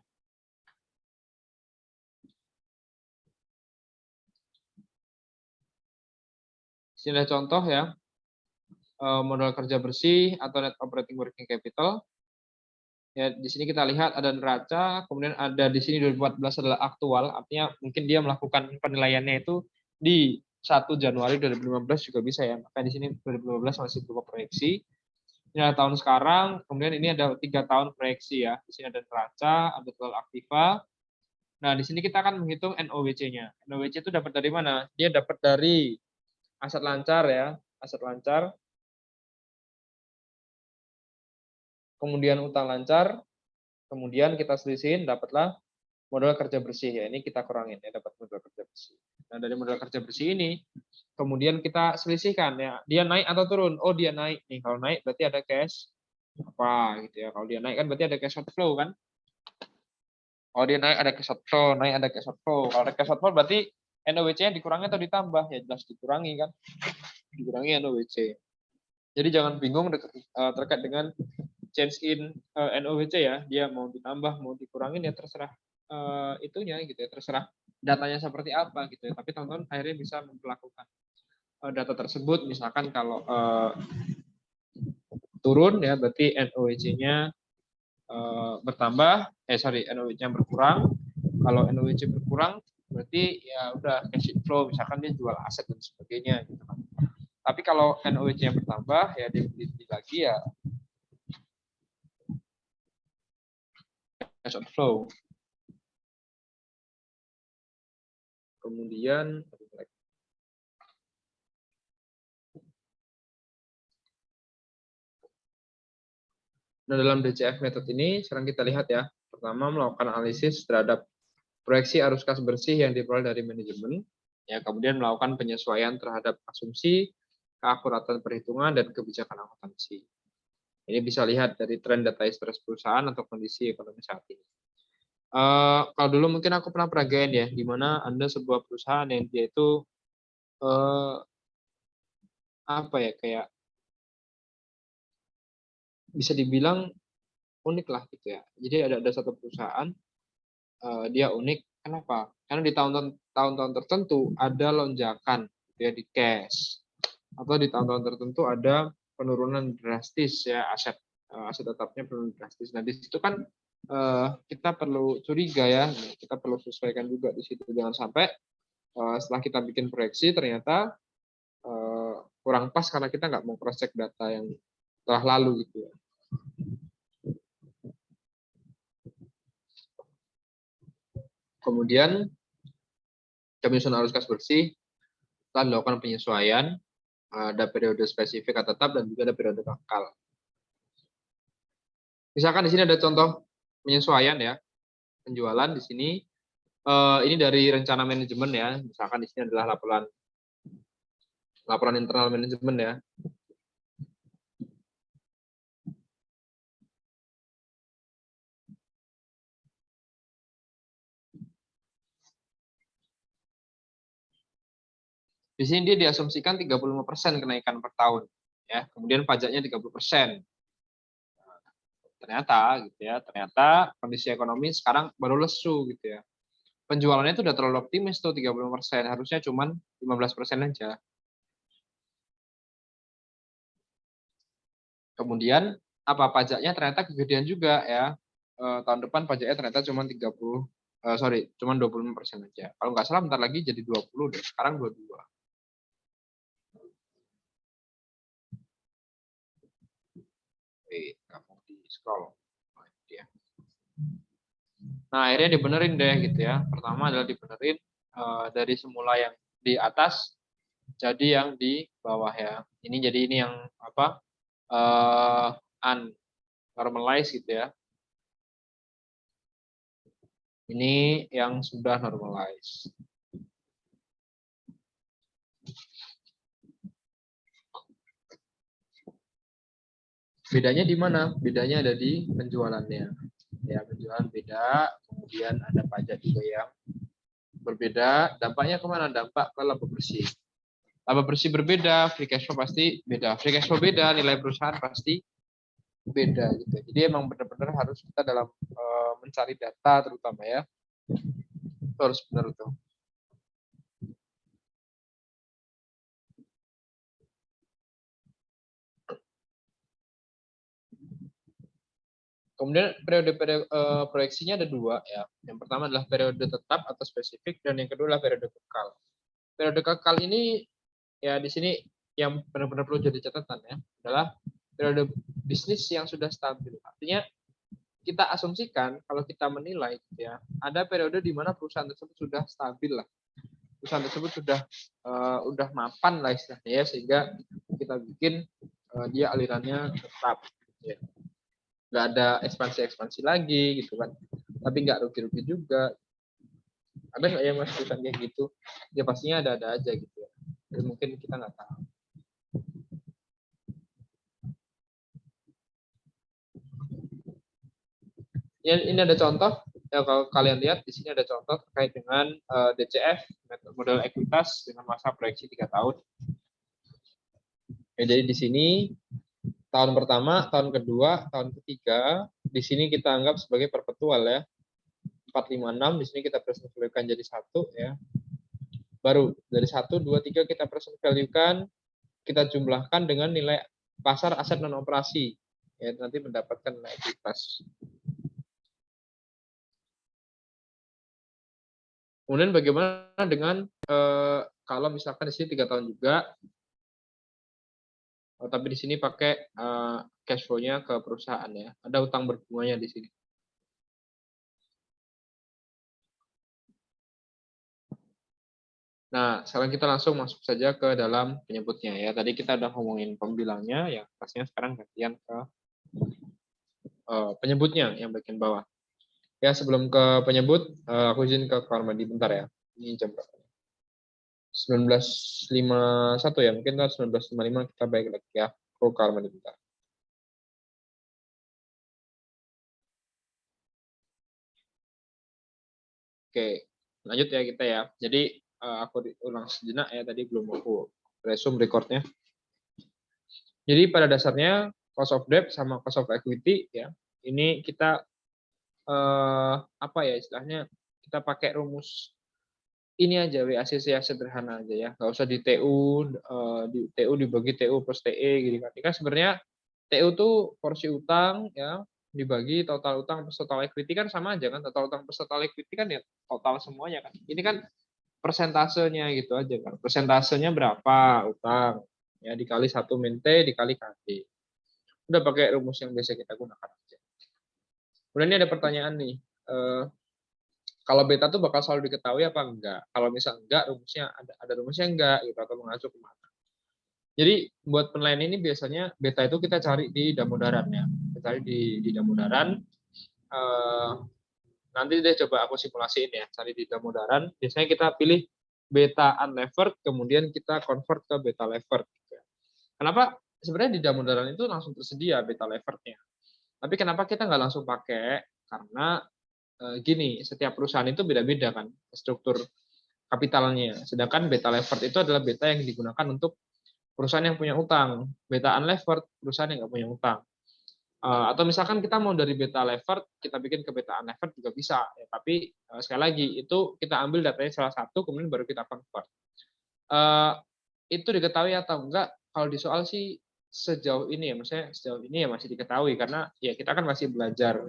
Sini ada contoh ya, modal kerja bersih atau net operating working capital. Ya, di sini kita lihat ada neraca, kemudian ada di sini 2014 adalah aktual, artinya mungkin dia melakukan penilaiannya itu di 1 Januari 2015 juga bisa ya. Maka di sini 2015 masih berupa proyeksi. Ini adalah tahun sekarang, kemudian ini ada 3 tahun proyeksi ya. Di sini ada neraca, ada total aktiva. Nah, di sini kita akan menghitung NOWC-nya. NOWC itu dapat dari mana? Dia dapat dari aset lancar ya, aset lancar. Kemudian utang lancar, kemudian kita selisihin dapatlah modal kerja bersih ya. Ini kita kurangin ya, dapat modal kerja bersih. Nah, dari modal kerja bersih ini kemudian kita selisihkan ya, dia naik atau turun. Oh, dia naik nih. Kalau naik berarti ada cash apa gitu ya. Kalau dia naik kan berarti ada cash outflow kan. Kalau dia naik ada cash outflow, naik ada cash outflow. Kalau ada cash outflow berarti NOWC-nya dikurangi atau ditambah? Ya jelas dikurangi kan. Dikurangi NOWC. Jadi jangan bingung terkait dengan change in NOWC ya, dia mau ditambah mau dikurangin ya terserah itunya gitu ya, terserah datanya seperti apa gitu ya. Tapi teman-teman akhirnya bisa memperlakukan data tersebut, misalkan kalau turun ya berarti NOWC-nya bertambah, NOWC-nya berkurang. Kalau NOWC berkurang berarti ya udah cash inflow, misalkan dia jual aset dan sebagainya gitu kan. Tapi kalau NOWC-nya bertambah ya dia beli lagi ya cash outflow. Kemudian nah, dalam DCF method ini sekarang kita lihat ya. Pertama melakukan analisis terhadap proyeksi arus kas bersih yang diperoleh dari manajemen, ya kemudian melakukan penyesuaian terhadap asumsi, keakuratan perhitungan dan kebijakan akuntansi. Ini bisa lihat dari tren data historis perusahaan atau kondisi ekonomi saat ini. Kalau dulu mungkin aku pernah peragain ya, di mana Anda sebuah perusahaan yang dia itu apa ya, kayak bisa dibilang unik lah gitu ya. Jadi ada satu perusahaan dia unik. Kenapa? Karena di tahun-tahun tertentu ada lonjakan gitu ya di cash, atau di tahun-tahun tertentu ada penurunan drastis ya aset tetapnya penurunan drastis. Nah di situ kan kita perlu curiga ya, kita perlu sesuaikan juga di situ, jangan sampai setelah kita bikin proyeksi ternyata kurang pas karena kita nggak mau cross check data yang telah lalu gitu ya. Kemudian penyusunan arus kas bersih telah dilakukan penyesuaian, ada periode spesifik atau tetap dan juga ada periode kekal. Misalkan di sini ada contoh penyesuaian ya, penjualan di sini. Ini dari rencana manajemen ya, misalkan di sini adalah laporan internal manajemen ya. Di sini dia diasumsikan 35% kenaikan per tahun ya, kemudian pajaknya 30%. Ternyata gitu ya, ternyata kondisi ekonomi sekarang baru lesu gitu ya. Penjualannya itu udah terlalu optimis tuh 35%, harusnya cuma 15% aja. Kemudian apa pajaknya ternyata kegedean juga ya. Tahun depan pajaknya ternyata cuma 25% aja. Kalau nggak salah bentar lagi jadi 20 deh, sekarang 22. Nggak mau di scroll. Nah, akhirnya dibenerin deh gitu ya. Pertama adalah dibenerin dari semula yang di atas jadi yang di bawah ya. Ini jadi ini yang apa? Unnormalized gitu ya. Ini yang sudah normalized. Bedanya di mana? Bedanya ada di penjualannya. Ya, penjualan beda, kemudian ada pajak juga yang berbeda. Dampaknya kemana? Dampak ke laba bersih. Laba bersih berbeda, free cash flow pasti beda. Free cash flow beda, nilai perusahaan pasti beda gitu. Jadi emang benar-benar harus kita dalam mencari data terutama ya. Itu harus benar tuh. Kemudian periode proyeksinya ada dua ya. Yang pertama adalah periode tetap atau spesifik dan yang kedua adalah periode kekal. Periode kekal ini ya di sini yang benar-benar perlu jadi catatan ya adalah periode bisnis yang sudah stabil. Artinya kita asumsikan kalau kita menilai gitu ya, ada periode di mana perusahaan tersebut sudah stabil lah. Perusahaan tersebut sudah mapan lah istilahnya ya, sehingga kita bikin dia alirannya tetap ya. Nggak ada ekspansi lagi gitu kan, tapi nggak rugi-rugi juga. Ada nggak yang mas perusahaan kayak gitu? Ya pastinya ada aja gitu ya. Jadi mungkin kita nggak tahu. Ini ada contoh ya, kalau kalian lihat di sini ada contoh terkait dengan DCF model ekuitas dengan masa proyeksi 3 tahun. Ya, jadi di sini tahun pertama, tahun kedua, tahun ketiga di sini kita anggap sebagai perpetual ya. 456 di sini kita present value-kan jadi 1 ya. Baru dari 1 2 3 kita present value-kan, kita jumlahkan dengan nilai pasar aset non operasi. Ya, nanti mendapatkan nilai ekuitas. Kemudian bagaimana dengan kalau misalkan di sini 3 tahun juga, tapi di sini pakai cash flow-nya ke perusahaan ya. Ada utang berbunganya di sini. Nah, sekarang kita langsung masuk saja ke dalam penyebutnya ya. Tadi kita udah ngomongin pembilangnya, yang pastinya sekarang gantian ke penyebutnya yang bagian bawah. Ya, sebelum ke penyebut, aku izin ke kamar mandi bentar ya. Ini jam berapa? 19.51 ya, mungkin 19.55 kita balik lagi ya. Aku ke kamar mandi bentar. Oke, lanjut ya kita ya. Jadi aku ulang sejenak ya, tadi belum aku resume recordnya. Jadi pada dasarnya cost of debt sama cost of equity ya, ini kita apa ya istilahnya, kita pakai rumus ini aja, WACC ya, sederhana aja ya, nggak usah di TU, di TU dibagi TU plus TE gitu kan. Ini kan sebenarnya TU tuh porsi utang ya, dibagi total utang plus total equity kan sama aja kan, total utang plus total equity kan ya total semuanya kan. Ini kan persentasenya gitu aja kan. Persentasenya berapa utang ya dikali 1 min T dikali KT. Udah pakai rumus yang biasa kita gunakan aja. Kemudian ini ada pertanyaan nih. Kalau beta tuh bakal selalu diketahui apa enggak? Kalau misal enggak, rumusnya ada rumusnya enggak gitu atau mengacu kemana? Jadi buat penilaian ini biasanya beta itu kita cari di Damodaran ya. Kita cari di Damodaran. Nanti deh coba aku simulasiin ya. Cari di Damodaran. Biasanya kita pilih beta unlevered, kemudian kita convert ke beta levered. Kenapa? Sebenarnya di Damodaran itu langsung tersedia beta leverednya. Tapi kenapa kita nggak langsung pakai? Karena gini, setiap perusahaan itu beda-beda kan struktur kapitalnya. Sedangkan beta levered itu adalah beta yang digunakan untuk perusahaan yang punya utang. Beta unlevered, perusahaan yang nggak punya utang. Atau misalkan kita mau dari beta levered, kita bikin ke beta unlevered juga bisa. Ya, tapi sekali lagi, itu kita ambil datanya salah satu, kemudian baru kita convert. Itu diketahui atau enggak? Kalau di soal sih sejauh ini ya, maksudnya sejauh ini ya masih diketahui, karena ya kita kan masih belajar.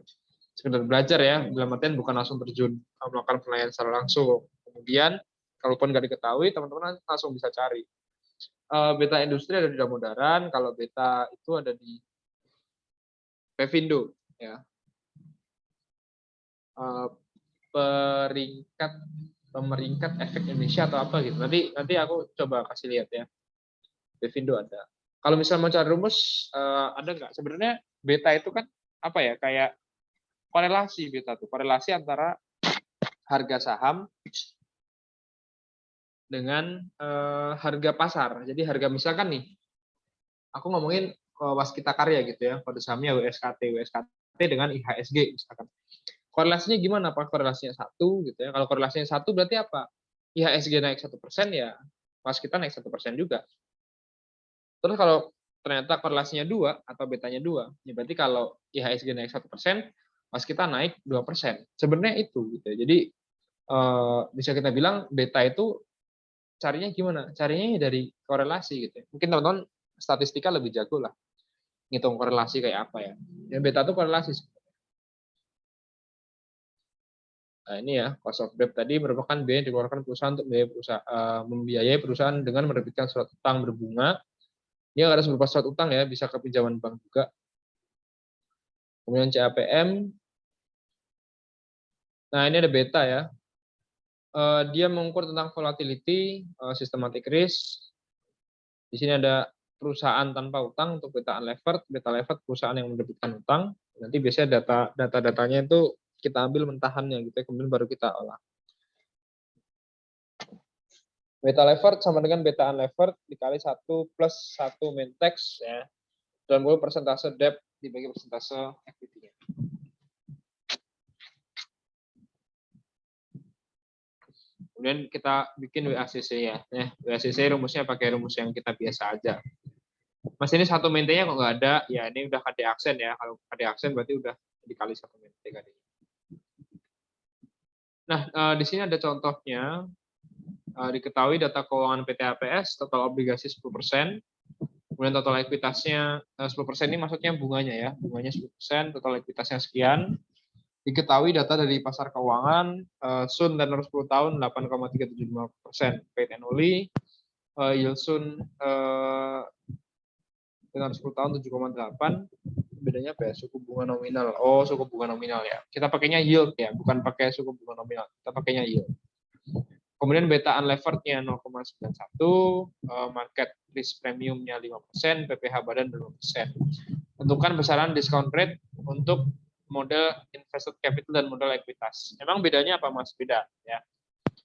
Sekedar belajar ya, dalam artian bukan langsung terjun melakukan penilaian secara langsung. Kemudian, kalaupun nggak diketahui, teman-teman langsung bisa cari. Beta industri ada di Damodaran, kalau beta itu ada di Pevindo ya. Peringkat efek Indonesia atau apa gitu. Nanti aku coba kasih lihat ya. Pevindo ada. Kalau misalnya mau cari rumus ada nggak? Sebenarnya beta itu kan apa ya? Kayak korelasi beta tuh. Korelasi antara harga saham dengan harga pasar. Jadi harga misalkan nih, aku ngomongin Waskita Karya gitu ya, kode sahamnya WSKT dengan IHSG misalkan. Korelasinya gimana? Apa korelasinya 1 gitu ya? Kalau korelasinya 1 berarti apa? IHSG naik 1% ya, Waskita naik 1% juga. Terus kalau ternyata korelasinya 2 atau betanya 2, ya berarti kalau IHSG naik 1%, Waskita naik 2%. Sebenarnya itu gitu ya. Jadi bisa kita bilang beta itu carinya gimana? Carinya dari korelasi gitu ya. Mungkin teman-teman statistika lebih jago lah. Ngitung korelasi kayak apa ya. Ya beta itu korelasi. Nah, ini ya, cost of debt tadi merupakan biaya yang dikeluarkan perusahaan untuk membiayai perusahaan dengan menerbitkan surat utang berbunga. Dia harus berupa surat utang ya, bisa ke pinjaman bank juga. Kemudian CAPM. Nah, ini ada beta ya. Dia mengukur tentang volatility, systematic risk. Di sini ada perusahaan tanpa utang untuk beta unlevered, beta levered perusahaan yang menerbitkan utang. Nanti biasanya data-datanya itu kita ambil mentahannya gitu ya, kemudian baru kita olah. Beta levered sama dengan beta unlevered dikali 1 plus 1 min tax ya. 90 persentase debt dibagi persentase equity-nya. Kemudian kita bikin WACC ya. WACC rumusnya pakai rumus yang kita biasa aja. Mas ini 1 min T-nya kok nggak ada? Ya ini udah KD aksen ya. Kalau KD aksen berarti udah dikali 1 min T KD. Nah, di sini ada contohnya. Diketahui data keuangan PT APS, total obligasi 10%, kemudian total ekuitasnya 10% ini maksudnya bunganya ya, bunganya 10%, total ekuitasnya sekian. Diketahui data dari pasar keuangan, Sun tenor 10 tahun 8,375%, paid and only, yield Sun tenor 10 tahun 7,8, bedanya apa ya? Suku bunga nominal. Oh, suku bunga nominal ya. Kita pakainya yield ya, bukan pakai suku bunga nominal. Kita pakainya yield. Kemudian beta unlevered-nya 0,91, market risk premium-nya 5%, PPH badan 2%. Tentukan besaran discount rate untuk model invested capital dan model ekuitas. Emang bedanya apa, Mas? Beda ya.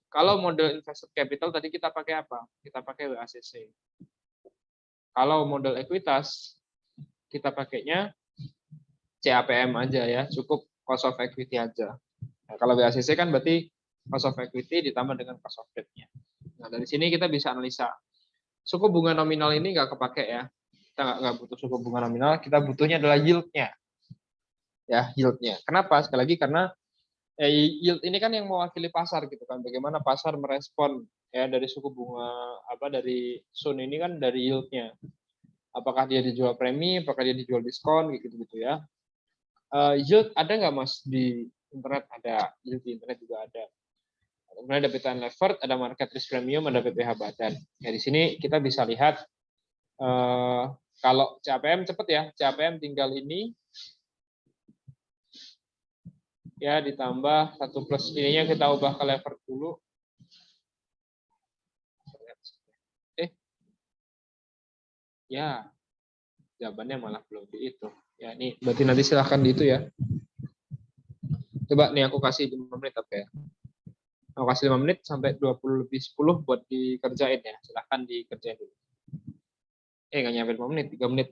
Kalau model invested capital tadi kita pakai apa? Kita pakai WACC. Kalau model ekuitas kita pakainya CAPM aja ya, cukup cost of equity aja. Nah, kalau WACC kan berarti cost of equity ditambah dengan cost of debt-nya. Nah, dari sini kita bisa analisa. Suku bunga nominal ini nggak kepake ya. Kita nggak butuh suku bunga nominal, kita butuhnya adalah yield-nya. Ya, yield-nya. Kenapa? Sekali lagi karena yield ini kan yang mewakili pasar gitu kan. Bagaimana pasar merespon ya dari suku bunga dari Sun ini kan dari yield-nya. Apakah dia dijual premi, apakah dia dijual diskon gitu-gitu ya. Yield ada nggak Mas di internet? Ada, yield di internet juga ada. Kemudian ada beta unlevered, ada market risk premium, ada BPH badan. Ya di sini kita bisa lihat kalau CAPM cepet ya, CAPM tinggal ini ya ditambah 1 plus ininya kita ubah ke levered dulu. Ya jawabannya malah belum dihitung. Ya ini berarti nanti silahkan di itu ya. Coba nih aku kasih 5 menit apa ya. Aku kasih 5 menit sampai 20 lebih 10 buat dikerjain ya. Silahkan dikerjain dulu. Nggak nyampe 5 menit, 3 menit.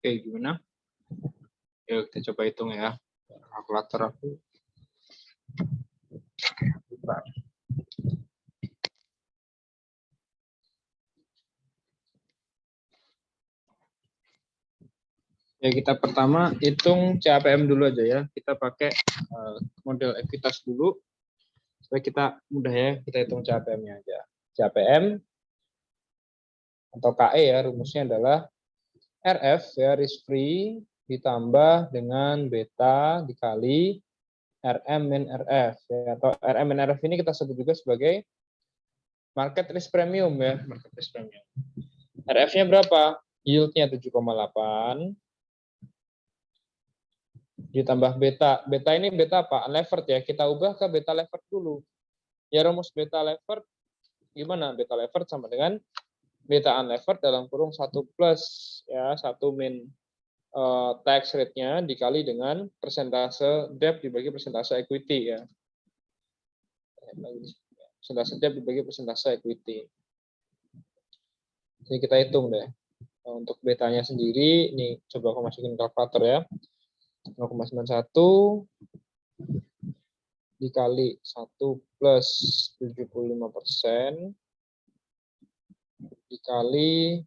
Oke, gimana? Yuk kita coba hitung ya. Kalkulator aku. Bentar. Ya kita pertama hitung CAPM dulu aja ya. Kita pakai model ekuitas dulu supaya kita mudah ya, kita hitung CAPM-nya aja. CAPM atau KE ya, rumusnya adalah RF ya, risk free ditambah dengan beta dikali RM min RF ya, atau RM min RF ini kita sebut juga sebagai market risk premium ya, market risk premium. RF-nya berapa? Yield-nya 7,8 ditambah beta. Beta ini beta apa? Unlevered ya. Kita ubah ke beta levered dulu. Ya rumus beta levered gimana? Beta levered sama dengan beta unlevered dalam kurung 1 plus ya, 1 min tax rate-nya dikali dengan persentase debt dibagi persentase equity ya. Persentase debt dibagi persentase equity. Jadi kita hitung deh. Untuk betanya sendiri, ini coba aku masukin kalkulator ya. 0,91 dikali 1 plus 75% dikali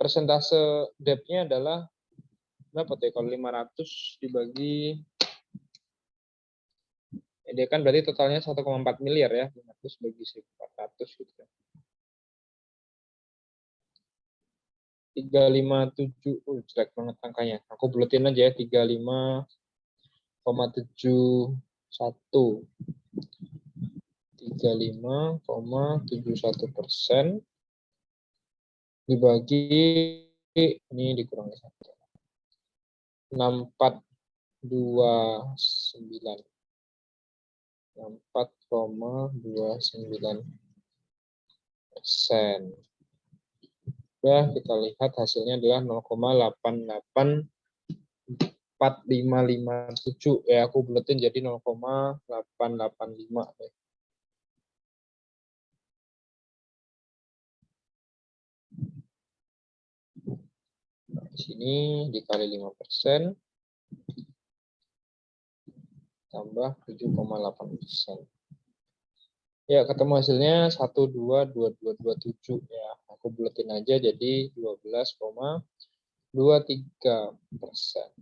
persentase debt-nya adalah berapa tuh ya? Kalau 500 dibagi, ya dia kan berarti totalnya 1,4 miliar ya. 500 bagi 1.400 gitu kan. 357, jelek banget angkanya. Aku buletin aja ya, 35,71. 35,71% dibagi ini dikurangi 1. 6429. 4,29%. Ya, kita lihat hasilnya adalah 0,88457. Ya, aku buletin jadi 0,885. Nah, di sini dikali 5%. Tambah 7,8%. Ya, ketemu hasilnya 122227 ya. Aku buletin aja jadi 12,23%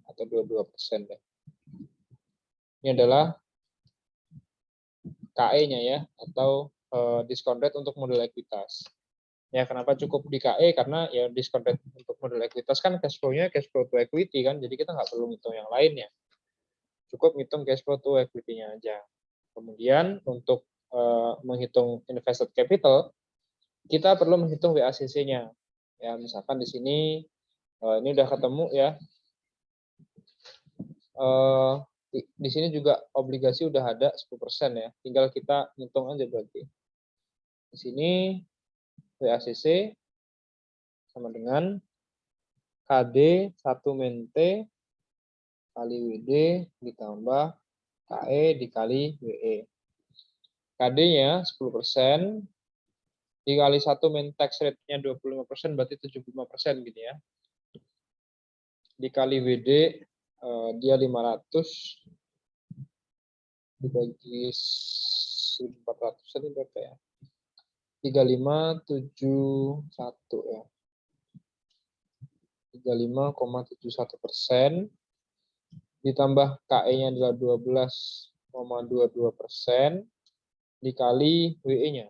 atau 22% deh. Ini adalah KE-nya ya, atau diskon rate untuk model ekuitas. Ya, kenapa cukup di KE? Karena ya diskon rate untuk model ekuitas kan cash flow-nya cash flow to equity kan, jadi kita nggak perlu ngitung yang lainnya. Cukup ngitung cash flow to equity-nya aja. Kemudian untuk menghitung invested capital, kita perlu menghitung WACC-nya. Ya, misalkan di sini ini udah ketemu ya. Di sini juga obligasi udah ada 10% ya. Tinggal kita hitung aja berarti. Di sini WACC sama dengan KD 1 min T kali WD ditambah KE dikali WE. KD-nya 10%, dikali 1 min tax rate-nya 25%, berarti 75% gitu ya. Dikali WD, dia 500, dibagi 1.400, ini berapa ya? 3571 ya. 35,71%, ditambah KE-nya adalah 12,22%, dikali WE-nya.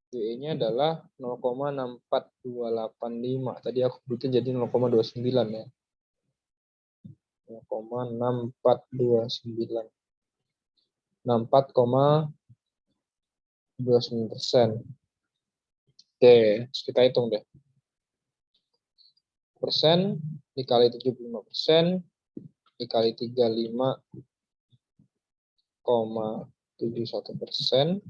WE-nya adalah 0,64285. Tadi aku butuh jadi 0,29 ya. 0,6429. 64,29%. Oke, kita hitung deh. Persen dikali 75% dikali 35,71%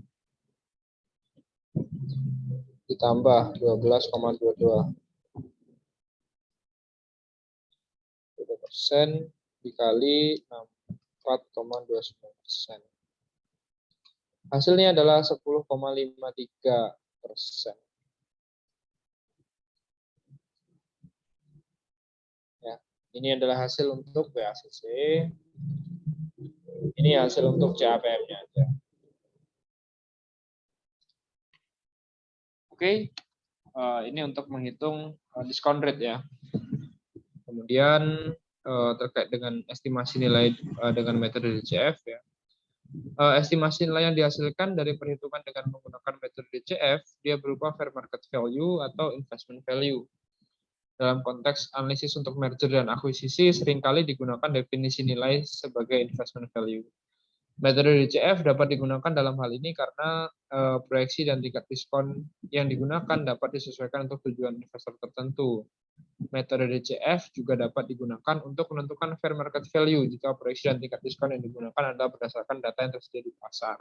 ditambah 12,22% dikali 64,29%. Hasilnya adalah 10,53%. Ya, ini adalah hasil untuk WACC. Ini hasil untuk CAPM-nya aja. Oke, ini untuk menghitung discount rate ya. Kemudian terkait dengan estimasi nilai dengan metode DCF ya. Estimasi nilai yang dihasilkan dari perhitungan dengan menggunakan metode DCF, dia berupa fair market value atau investment value. Dalam konteks analisis untuk merger dan akuisisi, seringkali digunakan definisi nilai sebagai investment value. Metode DCF dapat digunakan dalam hal ini karena proyeksi dan tingkat diskon yang digunakan dapat disesuaikan untuk tujuan investor tertentu. Metode DCF juga dapat digunakan untuk menentukan fair market value jika proyeksi dan tingkat diskon yang digunakan adalah berdasarkan data yang tersedia di pasar.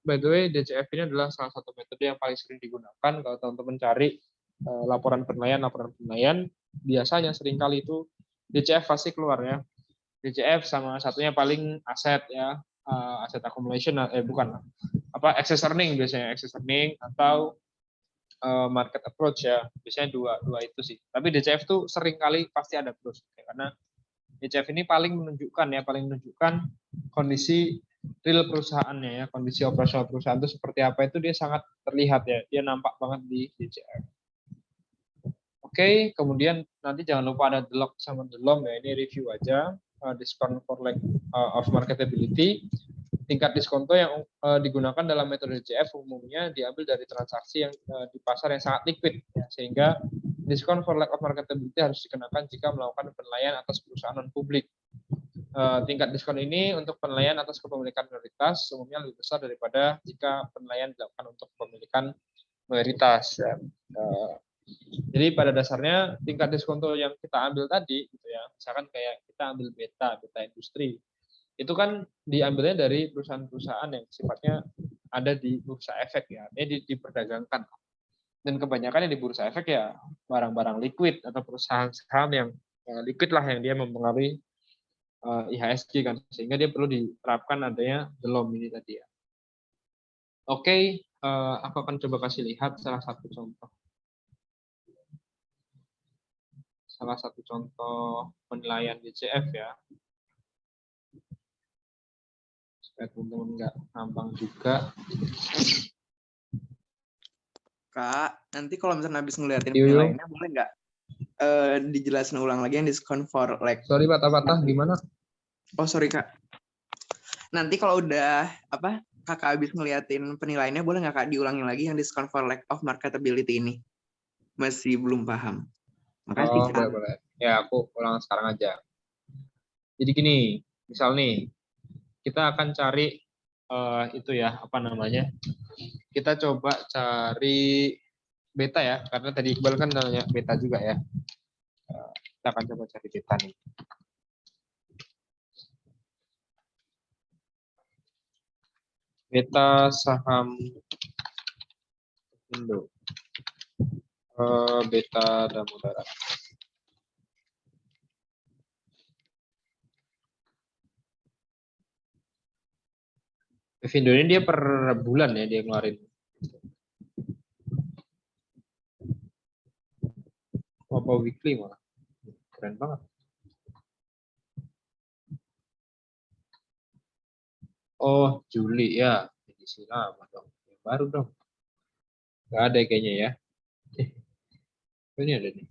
By the way, DCF ini adalah salah satu metode yang paling sering digunakan kalau teman-teman cari laporan penilaian, biasanya seringkali itu DCF pasti keluar ya. DCF sama satunya paling aset ya, aset accumulation, bukan apa, excess earning biasanya, excess earning atau market approach ya, biasanya dua itu sih. Tapi DCF tuh sering kali pasti ada terus, karena DCF ini paling menunjukkan kondisi real perusahaannya ya, kondisi operasional perusahaan itu seperti apa, itu dia sangat terlihat ya, dia nampak banget di DCF. Oke, kemudian nanti jangan lupa ada the log sama the LOM ya, ini review aja. Discount for lack of marketability. Tingkat diskonto yang digunakan dalam metode DCF umumnya diambil dari transaksi yang di pasar yang sangat liquid, ya, sehingga diskon for lack of marketability harus dikenakan jika melakukan penilaian atas perusahaan non publik. tingkat diskon ini untuk penilaian atas kepemilikan prioritas umumnya lebih besar daripada jika penilaian dilakukan untuk kepemilikan mayoritas. Ya. Jadi pada dasarnya tingkat diskonto yang kita ambil tadi, gitu ya, misalkan kayak kita ambil beta industri, itu kan diambilnya dari perusahaan-perusahaan yang sifatnya ada di bursa efek ya, diperdagangkan. Dan kebanyakan yang di bursa efek ya barang-barang liquid atau perusahaan saham yang liquid lah yang dia mempengaruhi IHSG kan, sehingga dia perlu diterapkan adanya DELOM ini tadi ya. Oke, aku akan coba kasih lihat salah satu contoh penilaian DCF ya, supaya teman-teman nggak gampang juga. Kak, nanti kalau misalnya habis ngeliatin Yo. penilaiannya, boleh nggak dijelasin ulang lagi yang diskon for like? Sorry patah-patah gimana? Oh sorry Kak. Nanti kalau udah kakak habis ngeliatin penilaiannya, boleh nggak Kak diulangin lagi yang diskon for lack of marketability ini? Masih belum paham. Makasih Kak. Boleh. Ya aku ulang sekarang aja. Jadi gini, misal nih kita akan cari itu ya, apa namanya? Kita coba cari beta ya, karena tadi Iqbal kan nanya beta juga ya. Kita akan coba cari beta nih. Beta saham Indo. Beta Damodara. Vindo ini dia per bulan ya dia ngeluarin. Apa weekly malah. Keren banget. Oh, Juli ya. Edisi lama dong. Yang baru dong. Nggak ada kayaknya ya. Ini ada nih.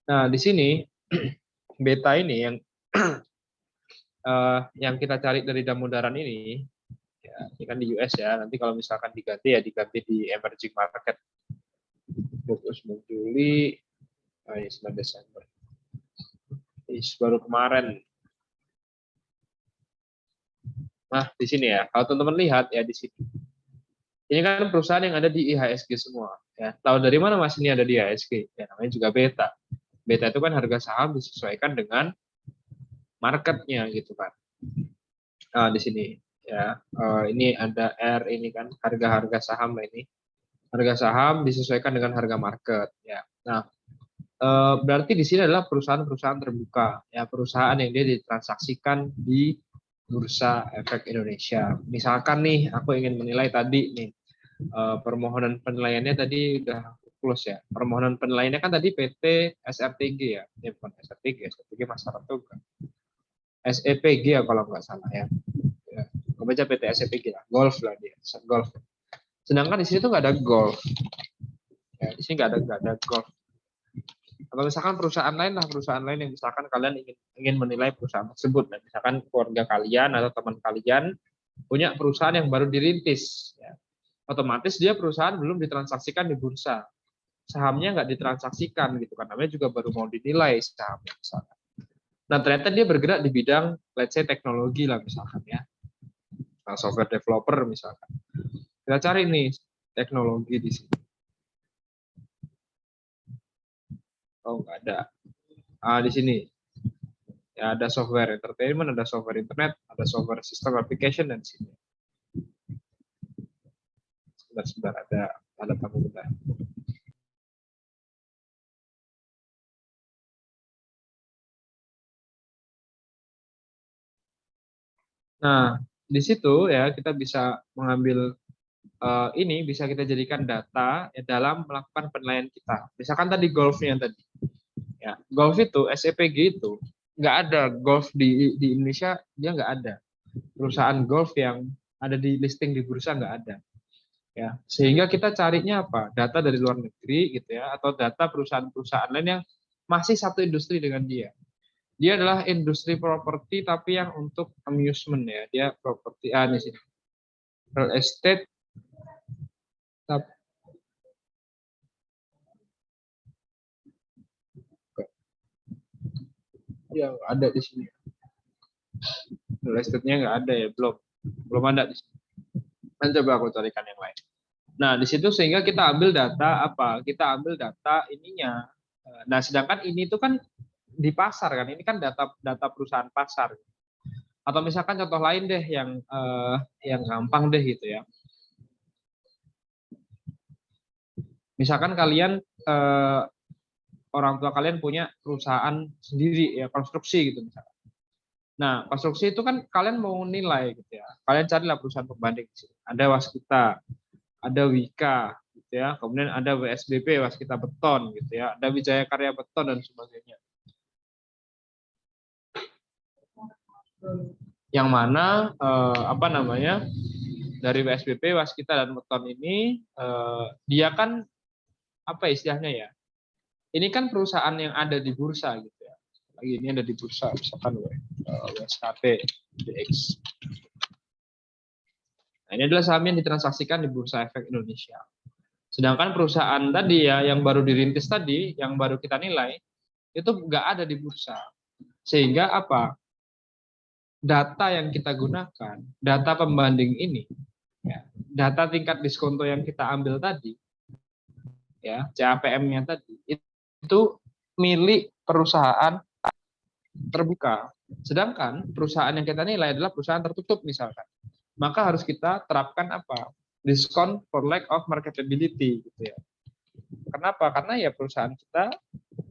Nah, di sini beta ini yang kita cari dari Damodaran ini, ya, ini kan di US ya. Nanti kalau misalkan diganti ya diganti di emerging market. 29 Juli, ini 9 Desember. Ini baru kemarin. Nah, di sini ya. Kalau teman-teman lihat ya di sini. Ini kan perusahaan yang ada di IHSG semua. Ya. Tahu dari mana Mas ini ada di IHSG? Ya, namanya juga beta. Beta itu kan harga saham disesuaikan dengan marketnya gitu kan. Nah, di sini ya. Ini ada R ini kan harga-harga saham ini. Harga saham disesuaikan dengan harga market ya. Nah, berarti di sini adalah perusahaan-perusahaan terbuka ya, perusahaan yang dia ditransaksikan di Bursa Efek Indonesia. Misalkan nih aku ingin menilai tadi nih permohonan penilaiannya tadi udah close ya. Permohonan penilaiannya kan tadi PT SRTG ya. Ini bukan SRTG Masyarakat juga. SEPG ya kalau nggak salah ya. Aku baca PT SEPG lah. Golf lah dia. Golf. Sedangkan di sini tuh nggak ada golf. Ya, di sini nggak ada golf. Atau misalkan perusahaan lain yang misalkan kalian ingin menilai perusahaan tersebut, nah, misalkan keluarga kalian atau teman kalian punya perusahaan yang baru dirintis, ya. Otomatis dia perusahaan belum ditransaksikan di bursa, sahamnya nggak ditransaksikan gitu kan, namanya juga baru mau dinilai sahamnya misalkan. Nah ternyata dia bergerak di bidang let's say teknologi lah misalkan ya, nah, software developer misalkan. Kita cari nih teknologi di sini. Oh nggak ada. Di sini ya ada software entertainment, ada software internet, ada software system application dan sini. Sebentar ada tamu bentar. Nah di situ ya kita bisa mengambil ini bisa kita jadikan data ya, dalam melakukan penilaian kita. Misalkan tadi golfnya tadi, ya golf itu SEPG itu nggak ada golf di Indonesia, dia nggak ada perusahaan golf yang ada di listing di bursa, nggak ada. Ya sehingga kita carinya apa? Data dari luar negeri gitu ya, atau data perusahaan-perusahaan lain yang masih satu industri dengan dia. Dia adalah industri properti tapi yang untuk amusement ya, dia properti di sini real estate. ya nggak ada di sini. Real estate-nya nggak ada ya, belum ada di sini. Dan coba aku carikan yang lain. Nah, di situ sehingga kita ambil data apa? Kita ambil data ininya. Nah, sedangkan ini itu kan di pasar kan, ini kan data perusahaan pasar. Atau misalkan contoh lain deh yang gampang deh gitu ya. Misalkan kalian orang tua kalian punya perusahaan sendiri ya, konstruksi gitu misalkan. Nah, konstruksi itu kan kalian mau nilai gitu ya. Kalian carilah perusahaan pembanding di sini. Ada Waskita, ada Wika gitu ya. Kemudian ada WSBP, Waskita Beton gitu ya. Ada Wijaya Karya Beton dan sebagainya. Yang mana dari WSBP, Waskita dan Beton ini dia kan apa istilahnya ya? Ini kan perusahaan yang ada di bursa gitu ya. Lagi ini ada di bursa, misalkan WSKP, DX. Nah, ini adalah saham yang ditransaksikan di Bursa Efek Indonesia. Sedangkan perusahaan tadi ya, yang baru dirintis tadi, yang baru kita nilai, itu nggak ada di bursa. Sehingga apa? Data yang kita gunakan, data pembanding ini, ya, data tingkat diskonto yang kita ambil tadi, ya, CAPM-nya tadi, itu milik perusahaan terbuka. Sedangkan perusahaan yang kita nilai adalah perusahaan tertutup misalkan. Maka harus kita terapkan apa? Diskon for lack of marketability gitu ya. Kenapa? Karena ya perusahaan kita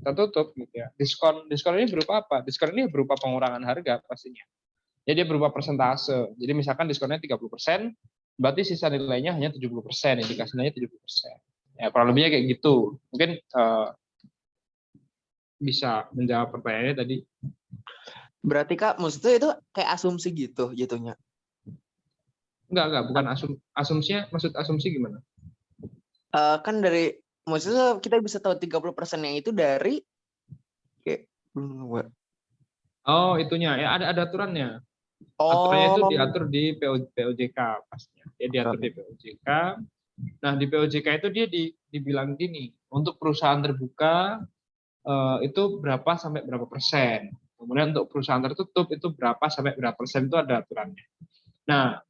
tertutup gitu ya. Diskon ini berupa apa? Diskon ini berupa pengurangan harga pastinya. Jadi dia berupa persentase. Jadi misalkan diskonnya 30%, berarti sisa nilainya hanya 70%, indikasi nilainya 70%. Ya, kurang lebihnya kayak gitu. Mungkin bisa menjawab pertanyaannya tadi. Berarti Kak, maksudnya itu kayak asumsi gitu jatuhnya? Enggak, bukan asumsinya, maksud asumsi gimana? Kan dari, maksudnya kita bisa tahu 30% yang itu dari Oh, itunya. Ya ada aturannya. Oh. Aturannya itu diatur di POJK pastinya. Dia diatur di POJK. Nah, di POJK itu dia dibilang gini, untuk perusahaan terbuka itu berapa sampai berapa persen. Kemudian untuk perusahaan tertutup itu berapa sampai berapa persen, itu ada aturannya. Nah,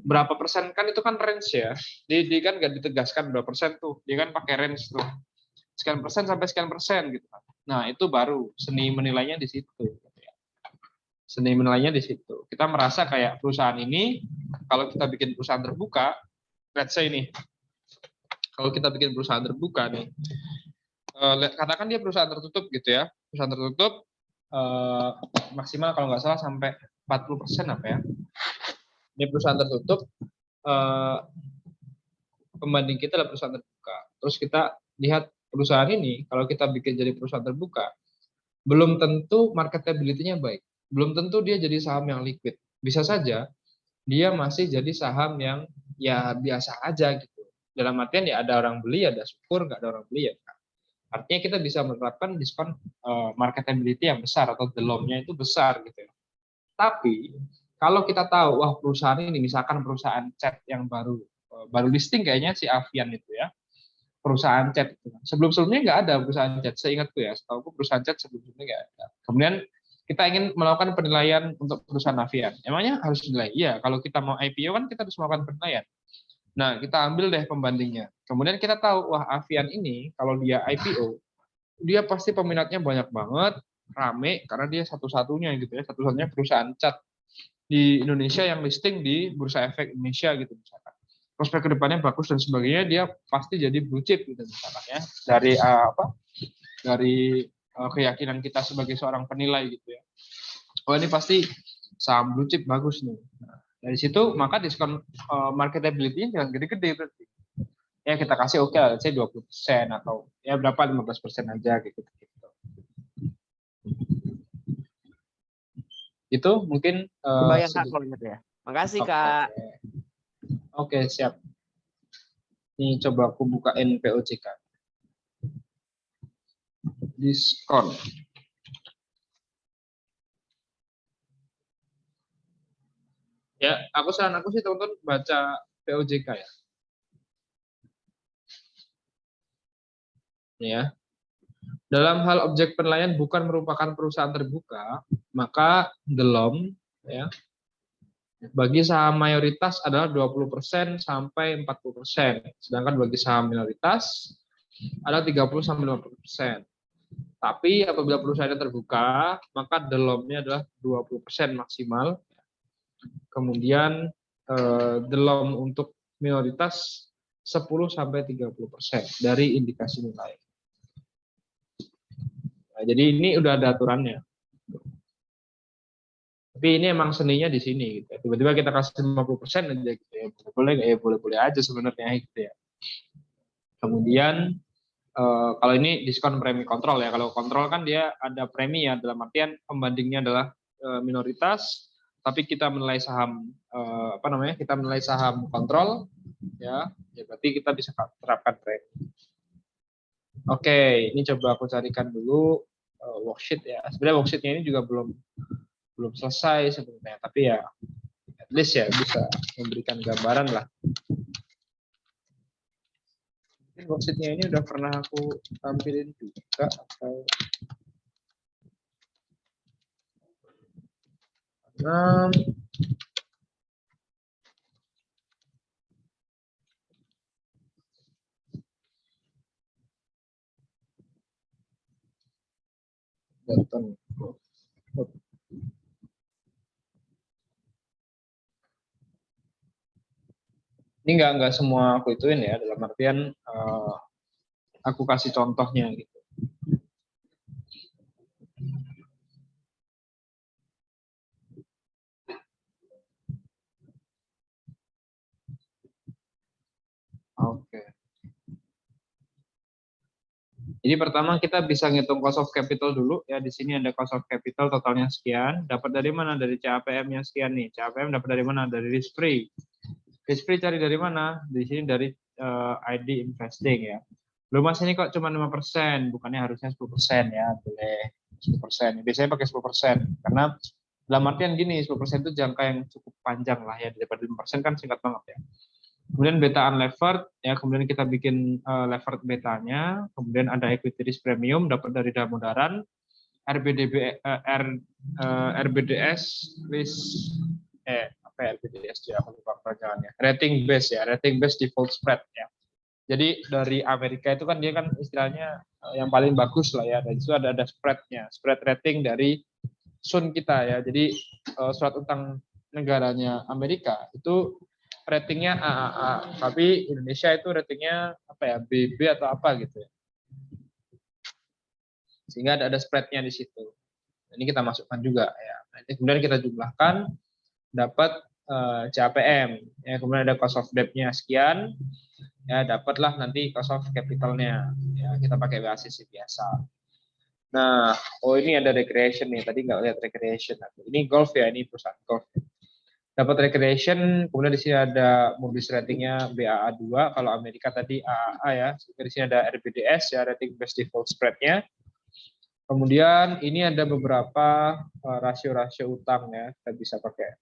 berapa persen kan itu kan range ya. Dia kan nggak ditegaskan berapa persen tuh. Dia kan pakai range tuh. Sekian persen sampai sekian persen gitu. Nah, itu baru seni menilainya di situ. Seni menilainya di situ. Kita merasa kayak perusahaan ini, kalau kita bikin perusahaan terbuka, let's say nih, kalau kita bikin perusahaan terbuka nih, katakan dia perusahaan tertutup gitu ya, perusahaan tertutup maksimal kalau nggak salah sampai 40% apa ya. Ini perusahaan tertutup, pembanding kita adalah perusahaan terbuka. Terus kita lihat perusahaan ini, kalau kita bikin jadi perusahaan terbuka, belum tentu marketability-nya baik. Belum tentu dia jadi saham yang liquid. Bisa saja dia masih jadi saham yang ya biasa aja gitu. Dalam artian ya ada orang beli, ada syukur, nggak ada orang beli ya. Artinya kita bisa menerapkan diskon marketability yang besar atau the loan-nya itu besar gitu ya. Tapi kalau kita tahu wah perusahaan ini misalkan perusahaan cat yang baru listing kayaknya si Avian itu ya. Perusahaan cat itu. Sebelum-sebelumnya nggak ada perusahaan cat, seingatku ya. Setahu perusahaan cat sebelumnya nggak ada. Kemudian kita ingin melakukan penilaian untuk perusahaan Avian. Emangnya harus nilai? Iya, kalau kita mau IPO kan kita harus melakukan penilaian. Nah, kita ambil deh pembandingnya. Kemudian kita tahu, wah Avian ini kalau dia IPO, dia pasti peminatnya banyak banget, rame, karena dia satu-satunya gitu ya, satu-satunya perusahaan cat di Indonesia yang listing di Bursa Efek Indonesia gitu misalkan. Prospek kedepannya bagus dan sebagainya, dia pasti jadi blue chip gitu misalkan ya. Dari keyakinan kita sebagai seorang penilai gitu ya. Oh ini pasti saham blue chip bagus nih. Nah, dari situ maka diskon marketability-nya jangan gede-gede berarti. Ya kita kasih oke lah, saya 20% atau ya berapa 15% aja gitu. Itu mungkin kebayang Kak kalau gitu ya. Makasih Kak. Oke, siap. Ini coba aku bukain POJK. Diskon. Ya, saran aku sih teman-teman baca POJK ya. Ya. Dalam hal objek penilaian bukan merupakan perusahaan terbuka, maka DELOM ya, bagi saham mayoritas adalah 20% sampai 40%, sedangkan bagi saham minoritas adalah 30 sampai 50%. Tapi apabila perusahaannya terbuka, maka DELOM-nya adalah 20% maksimal. Kemudian DELOM untuk minoritas 10 sampai 30% dari indikasi nilai. Nah, jadi ini udah ada aturannya. Tapi ini emang seninya di sini. Gitu. Tiba-tiba kita kasih 50% aja gitu ya. Boleh nggak ya? Boleh-boleh aja sebenarnya gitu ya. Kemudian kalau ini diskon premi kontrol ya. Kalau kontrol kan dia ada premi ya, dalam artian pembandingnya adalah minoritas, tapi kita menilai saham kita menilai saham kontrol ya berarti kita bisa terapkan premi. Oke, ini coba aku carikan dulu worksheet ya. Sebenarnya worksheetnya ini juga belum selesai sebenarnya, tapi ya at least ya bisa memberikan gambaran lah. Mungkin worksheetnya ini udah pernah aku tampilin juga atau ini nggak semua aku ituin ya, dalam artian aku kasih contohnya gitu. Oke. Jadi pertama kita bisa ngitung cost of capital dulu ya. Di sini ada cost of capital totalnya sekian. Dapat dari mana? Dari CAPM-nya sekian nih. CAPM dapat dari mana? Dari risk free. Risk free cari dari mana? Di sini dari ID investing ya. Belum mas ini kok cuma 5%, bukannya harusnya 10% ya. Boleh 10%. Biasanya pakai 10% karena dalam artian gini, 10% itu jangka yang cukup panjang lah ya, daripada 5% kan singkat banget ya. Kemudian beta unlevered ya, kemudian kita bikin levered betanya, kemudian ada equity risk premium dapat dari Damodaran, RBDS risk RBDS ya, aku lupa panjangannya. Rating base ya, rating base default spread ya. Jadi dari Amerika itu kan dia kan istilahnya yang paling bagus lah ya, dan itu ada spreadnya, spread rating dari Sun kita ya. Jadi surat utang negaranya Amerika itu ratingnya AAA, tapi Indonesia itu ratingnya apa ya, BB atau apa gitu ya. Sehingga ada spreadnya di situ. Ini kita masukkan juga ya. Nanti kemudian kita jumlahkan dapat CAPM ya, kemudian ada cost of debt-nya sekian ya, dapatlah nanti cost of capital-nya ya, kita pakai basis biasa. Nah, ini ada recreation nih, tadi nggak lihat recreation. Ini golf ya, ini perusahaan golf. Dapat recreation, kemudian di sini ada Moody's ratingnya BAA2, kalau Amerika tadi AAA ya. Di sini ada RBDS ya, rating base default spread-nya. Kemudian ini ada beberapa rasio-rasio utang ya, kita bisa pakai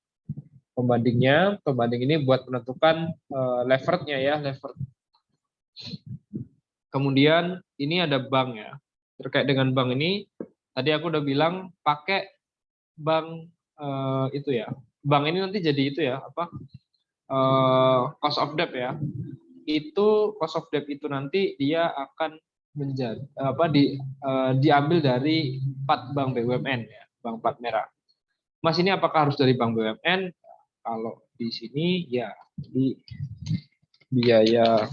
pembandingnya. Pembanding ini buat menentukan levered-nya ya, levered. Kemudian ini ada bank ya. Terkait dengan bank ini, tadi aku udah bilang pakai bank itu ya. Bank ini nanti jadi itu ya, apa? Cost of debt ya. Itu cost of debt itu nanti dia akan menjadi diambil dari 4 bank BUMN ya, bank plat merah. Mas, ini apakah harus dari bank BUMN? Kalau di sini ya di biaya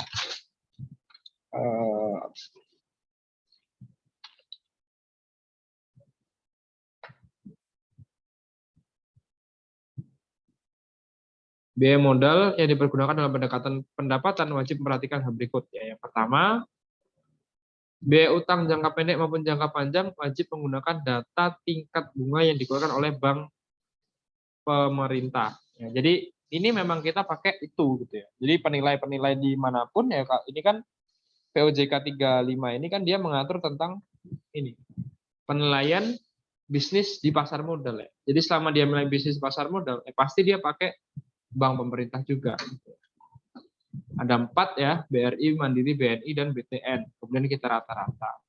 biaya modal yang dipergunakan dalam pendapatan wajib memperhatikan hal berikut ya. Yang pertama, biaya utang jangka pendek maupun jangka panjang wajib menggunakan data tingkat bunga yang dikeluarkan oleh bank pemerintah. Ya, jadi ini memang kita pakai itu gitu ya. Jadi penilai-penilai dimanapun ya, ini kan POJK 35 ini kan dia mengatur tentang ini penilaian bisnis di pasar modal ya. Jadi selama dia menilai bisnis di pasar modal, pasti dia pakai bank pemerintah juga. Ada 4 ya, BRI, Mandiri, BNI, dan BTN. Kemudian kita rata-rata.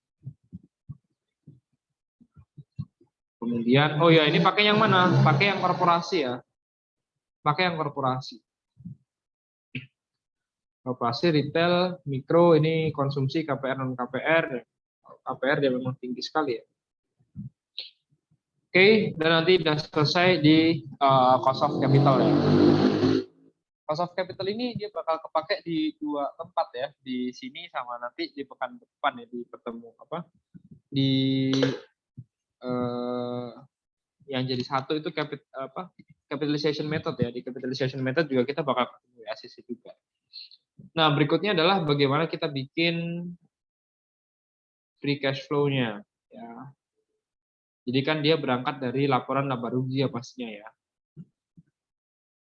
Kemudian, oh ya ini pakai yang mana? Pakai yang korporasi ya. Pakai yang korporasi. Korporasi, retail, mikro, ini konsumsi, KPR, non KPR. KPR dia memang tinggi sekali ya. Oke, dan nanti sudah selesai di cost of capital ya. Cost of capital ini dia bakal kepake di dua tempat ya, di sini sama nanti di pekan depan ya, di pertemu apa di yang jadi satu itu capitalization method ya. Di capitalization method juga kita bakal ketemu ACC juga. Nah, berikutnya adalah bagaimana kita bikin free cash flow-nya ya. Jadi kan dia berangkat dari laporan laba rugi ya pastinya ya.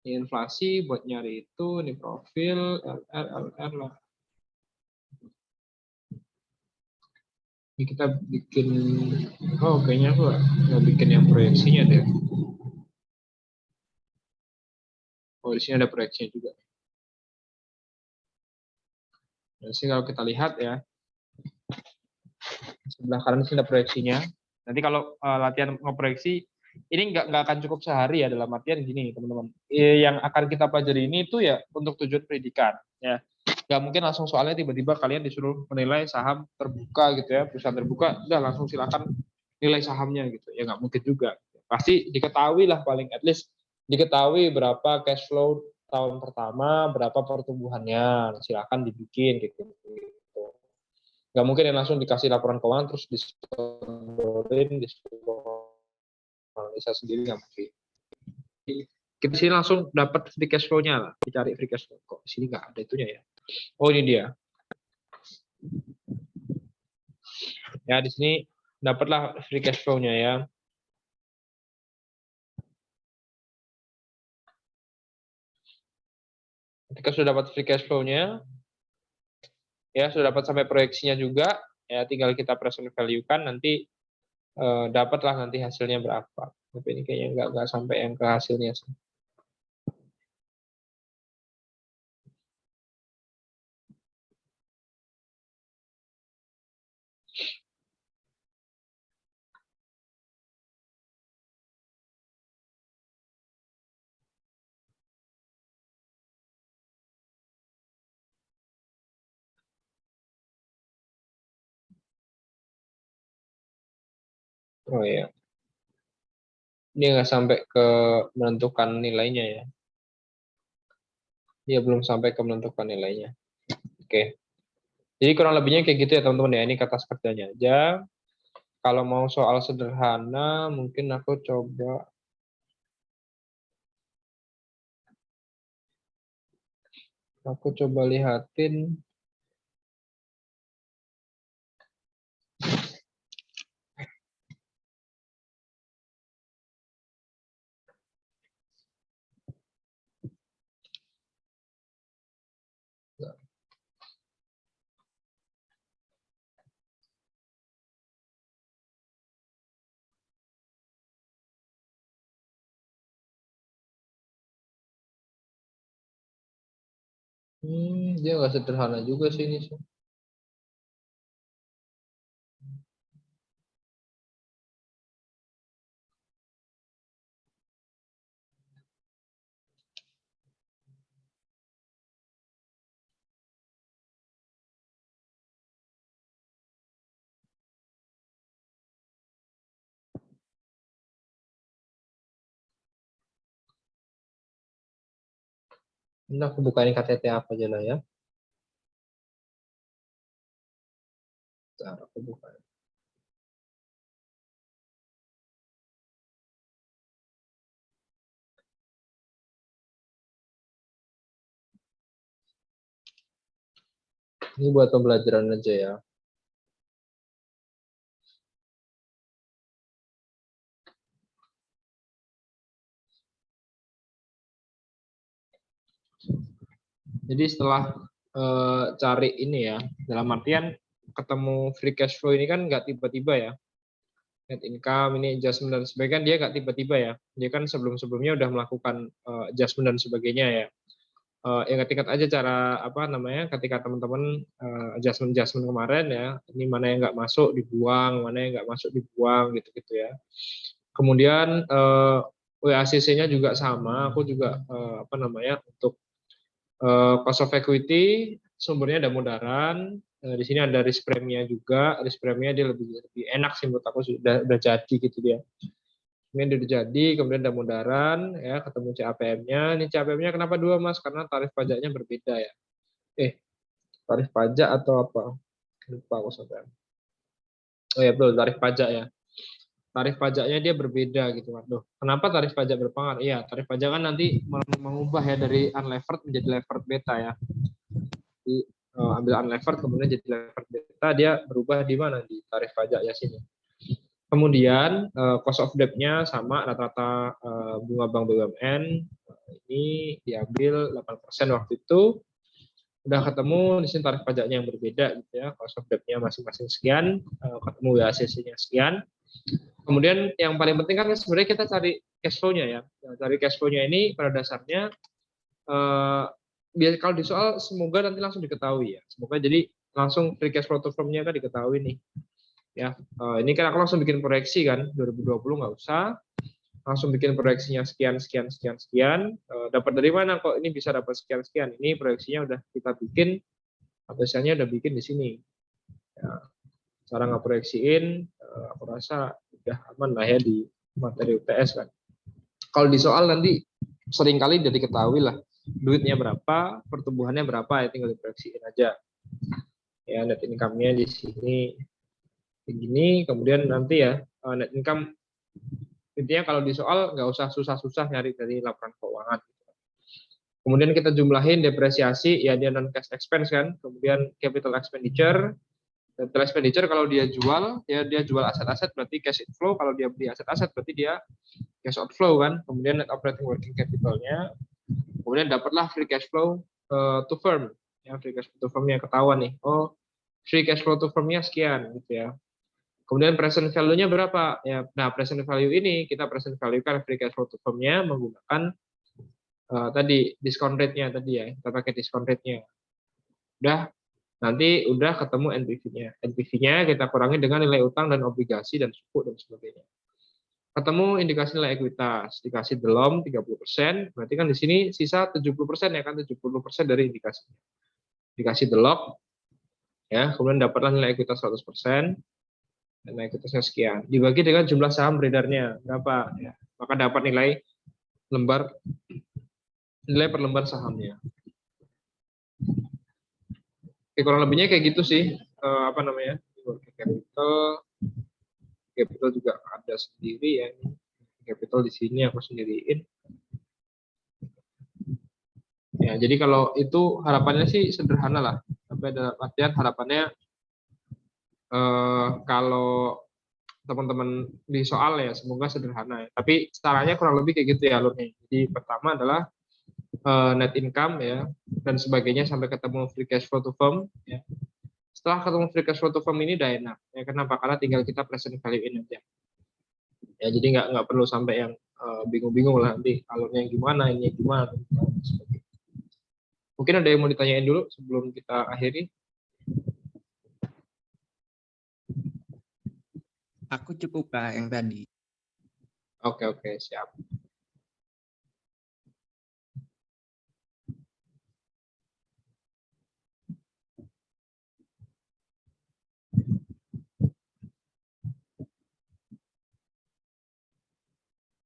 Ini inflasi buat nyari itu, ini profil LR lah. Ini kita bikin, oh kayaknya aku nggak bikin yang proyeksinya deh. Oh di sini ada proyeksinya juga. Nah, sini kalau kita lihat ya, sebelah kanan sini ada proyeksinya. Nanti kalau latihan ngeproyeksi, ini nggak akan cukup sehari ya, dalam artian gini teman-teman. Yang akan kita pelajari ini itu ya untuk tujuan pendidikan ya. Nggak mungkin langsung soalnya tiba-tiba kalian disuruh menilai saham terbuka gitu ya, perusahaan terbuka, udah langsung silakan nilai sahamnya gitu. Ya nggak mungkin juga. Pasti diketahui lah paling at least diketahui berapa cash flow tahun pertama, berapa pertumbuhannya, silakan dibikin gitu. Nggak mungkin yang langsung dikasih laporan keuangan terus disodorin, disuruh analisa sendiri, nggak mungkin. Kita sini langsung dapat free cash flow-nya lah, dicari free cash flow. Kok di sini nggak ada itunya ya? Oh ini dia. Ya di sini dapatlah free cash flow-nya ya. Ketika sudah dapat free cash flow-nya, ya sudah dapat sampai proyeksinya juga, ya tinggal kita present value kan, nanti dapatlah nanti hasilnya berapa. Tapi ini kayaknya nggak sampai yang ke hasilnya sih. Oh ya, dia nggak sampai ke menentukan nilainya ya. Dia belum sampai ke menentukan nilainya. Oke. Jadi kurang lebihnya kayak gitu ya teman-teman ya. Ini kata kerjanya aja. Kalau mau soal sederhana, mungkin aku coba. Aku coba lihatin. Dia nggak sederhana juga sih ini sih. Ini aku bukain KTT apa aja lah ya. Bentar, aku buka. Ini buat pembelajaran aja ya. Jadi setelah cari ini ya, dalam artian ketemu free cash flow ini kan nggak tiba-tiba ya. Net income, ini adjustment dan sebagainya, dia nggak tiba-tiba ya. Dia kan sebelum-sebelumnya udah melakukan adjustment dan sebagainya ya. Ingat-ingat aja cara apa namanya ketika teman-teman adjustment kemarin ya, ini mana yang nggak masuk dibuang, mana yang nggak masuk dibuang gitu-gitu ya. Kemudian WACC-nya juga sama. Aku juga untuk cost of equity sumbernya ada Modern. Di sini ada risk premia juga. Risk premia dia lebih enak sih menurut aku, sudah jadi gitu dia. Ini udah jadi, kemudian ada Modern, ya, ketemu CAPM-nya. Ini CAPM-nya kenapa 2, Mas? Karena tarif pajaknya berbeda ya. Tarif pajak atau apa? Lupa aku sampai. Oh ya, betul, tarif pajak ya. Tarif pajaknya dia berbeda gitu. Waduh, kenapa tarif pajak berpengaruh? Iya, tarif pajak kan nanti mengubah ya dari unlevered menjadi levered beta ya. Jadi, ambil unlevered kemudian jadi levered beta, dia berubah di mana? Di tarif pajaknya sini. Kemudian cost of debt-nya sama, rata-rata bunga bank BUMN ini diambil 8% waktu itu. Udah ketemu di sini tarif pajaknya yang berbeda gitu ya, cost of debt-nya masing-masing sekian, ketemu WACC-nya sekian. Kemudian yang paling penting kan sebenarnya kita cari cash flow-nya ya. Cari cash flow-nya ini pada dasarnya biar kalau di soal semoga nanti langsung diketahui ya. Semoga jadi langsung free cash flow to firm-nya kan diketahui nih. Ya, ini kan aku langsung bikin proyeksi kan, 2020 nggak usah, langsung bikin proyeksinya sekian. Dapat dari mana kok ini bisa dapat sekian? Ini proyeksinya udah kita bikin, misalnya udah bikin di sini. Ya, cara ngeproyeksiin, aku rasa udah aman lah ya di materi UTS kan. Kalau di soal nanti seringkali udah diketahui lah, duitnya berapa, pertumbuhannya berapa, ya tinggal diproyeksiin aja. Ya, net income-nya di sini begini, kemudian nanti ya net income, intinya kalau di soal nggak usah susah-susah nyari dari laporan keuangan. Kemudian kita jumlahin depresiasi, ya dia non cash expense kan, kemudian capital expenditure kalau dia jual, ya dia jual aset-aset berarti cash inflow, kalau dia beli aset-aset berarti dia cash outflow kan, kemudian net operating working capital-nya, kemudian dapatlah free cash flow to firm, ya free cash flow to firm-nya ketahuan nih, oh free cash flow to firm-nya sekian gitu ya. Kemudian present value-nya berapa? Ya, nah present value ini kita present value-kan free cash flow to firm-nya menggunakan tadi discount rate-nya tadi ya, kita pakai discount rate-nya. Nanti udah ketemu NPV-nya. NPV-nya kita kurangi dengan nilai utang dan obligasi dan suku dan sebagainya. Ketemu indikasi nilai ekuitas, dikasih delom 30%, berarti kan di sini sisa 70% ya kan, 70% dari indikasinya. Dikasih delok, ya, kemudian dapatlah nilai ekuitas 100%, dan nilai ekuitasnya sekian. Dibagi dengan jumlah saham beredarnya berapa, ya. Maka dapat nilai per lembar sahamnya. Oke, kurang lebihnya kayak gitu sih, capital juga ada sendiri ya. Capital di sini aku sendiriin. Ya, jadi kalau itu harapannya sih sederhana lah. Sampai dalam artian harapannya kalau teman-teman di soal ya semoga sederhana ya. Tapi caranya kurang lebih kayak gitu ya alurnya. Jadi pertama adalah net income ya dan sebagainya sampai ketemu free cash flow to firm ya. Setelah ketemu free cash flow to firm ini udah enak ya. Kenapa? Karena tinggal kita present value in aja. Ya, jadi nggak perlu sampai yang bingung-bingung lah nanti alurnya gimana, ini gimana. Mungkin ada yang mau ditanyain dulu sebelum kita akhiri. Aku cukup Kak yang tadi. Oke, siap.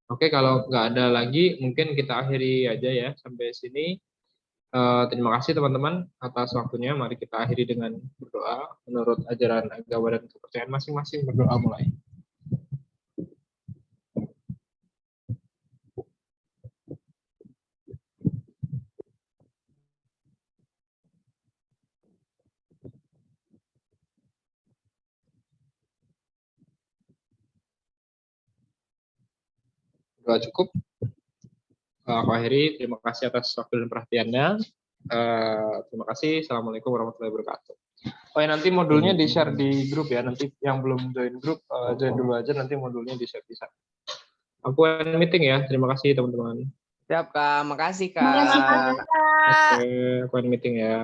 Oke, kalau nggak ada lagi, mungkin kita akhiri aja ya sampai sini. Terima kasih teman-teman atas waktunya. Mari kita akhiri dengan berdoa menurut ajaran agama dan kepercayaan masing-masing. Berdoa mulai. Doa cukup. Aku akhiri. Terima kasih atas waktu dan perhatiannya. Terima kasih. Assalamualaikum warahmatullahi wabarakatuh. Oh ya, nanti modulnya di-share di grup ya. Nanti yang belum join grup, join dulu aja. Nanti modulnya di-share di sana. Aku meeting ya. Terima kasih teman-teman. Siap Kak, makasih Kak. Makasih, Kak. Oke, aku meeting ya.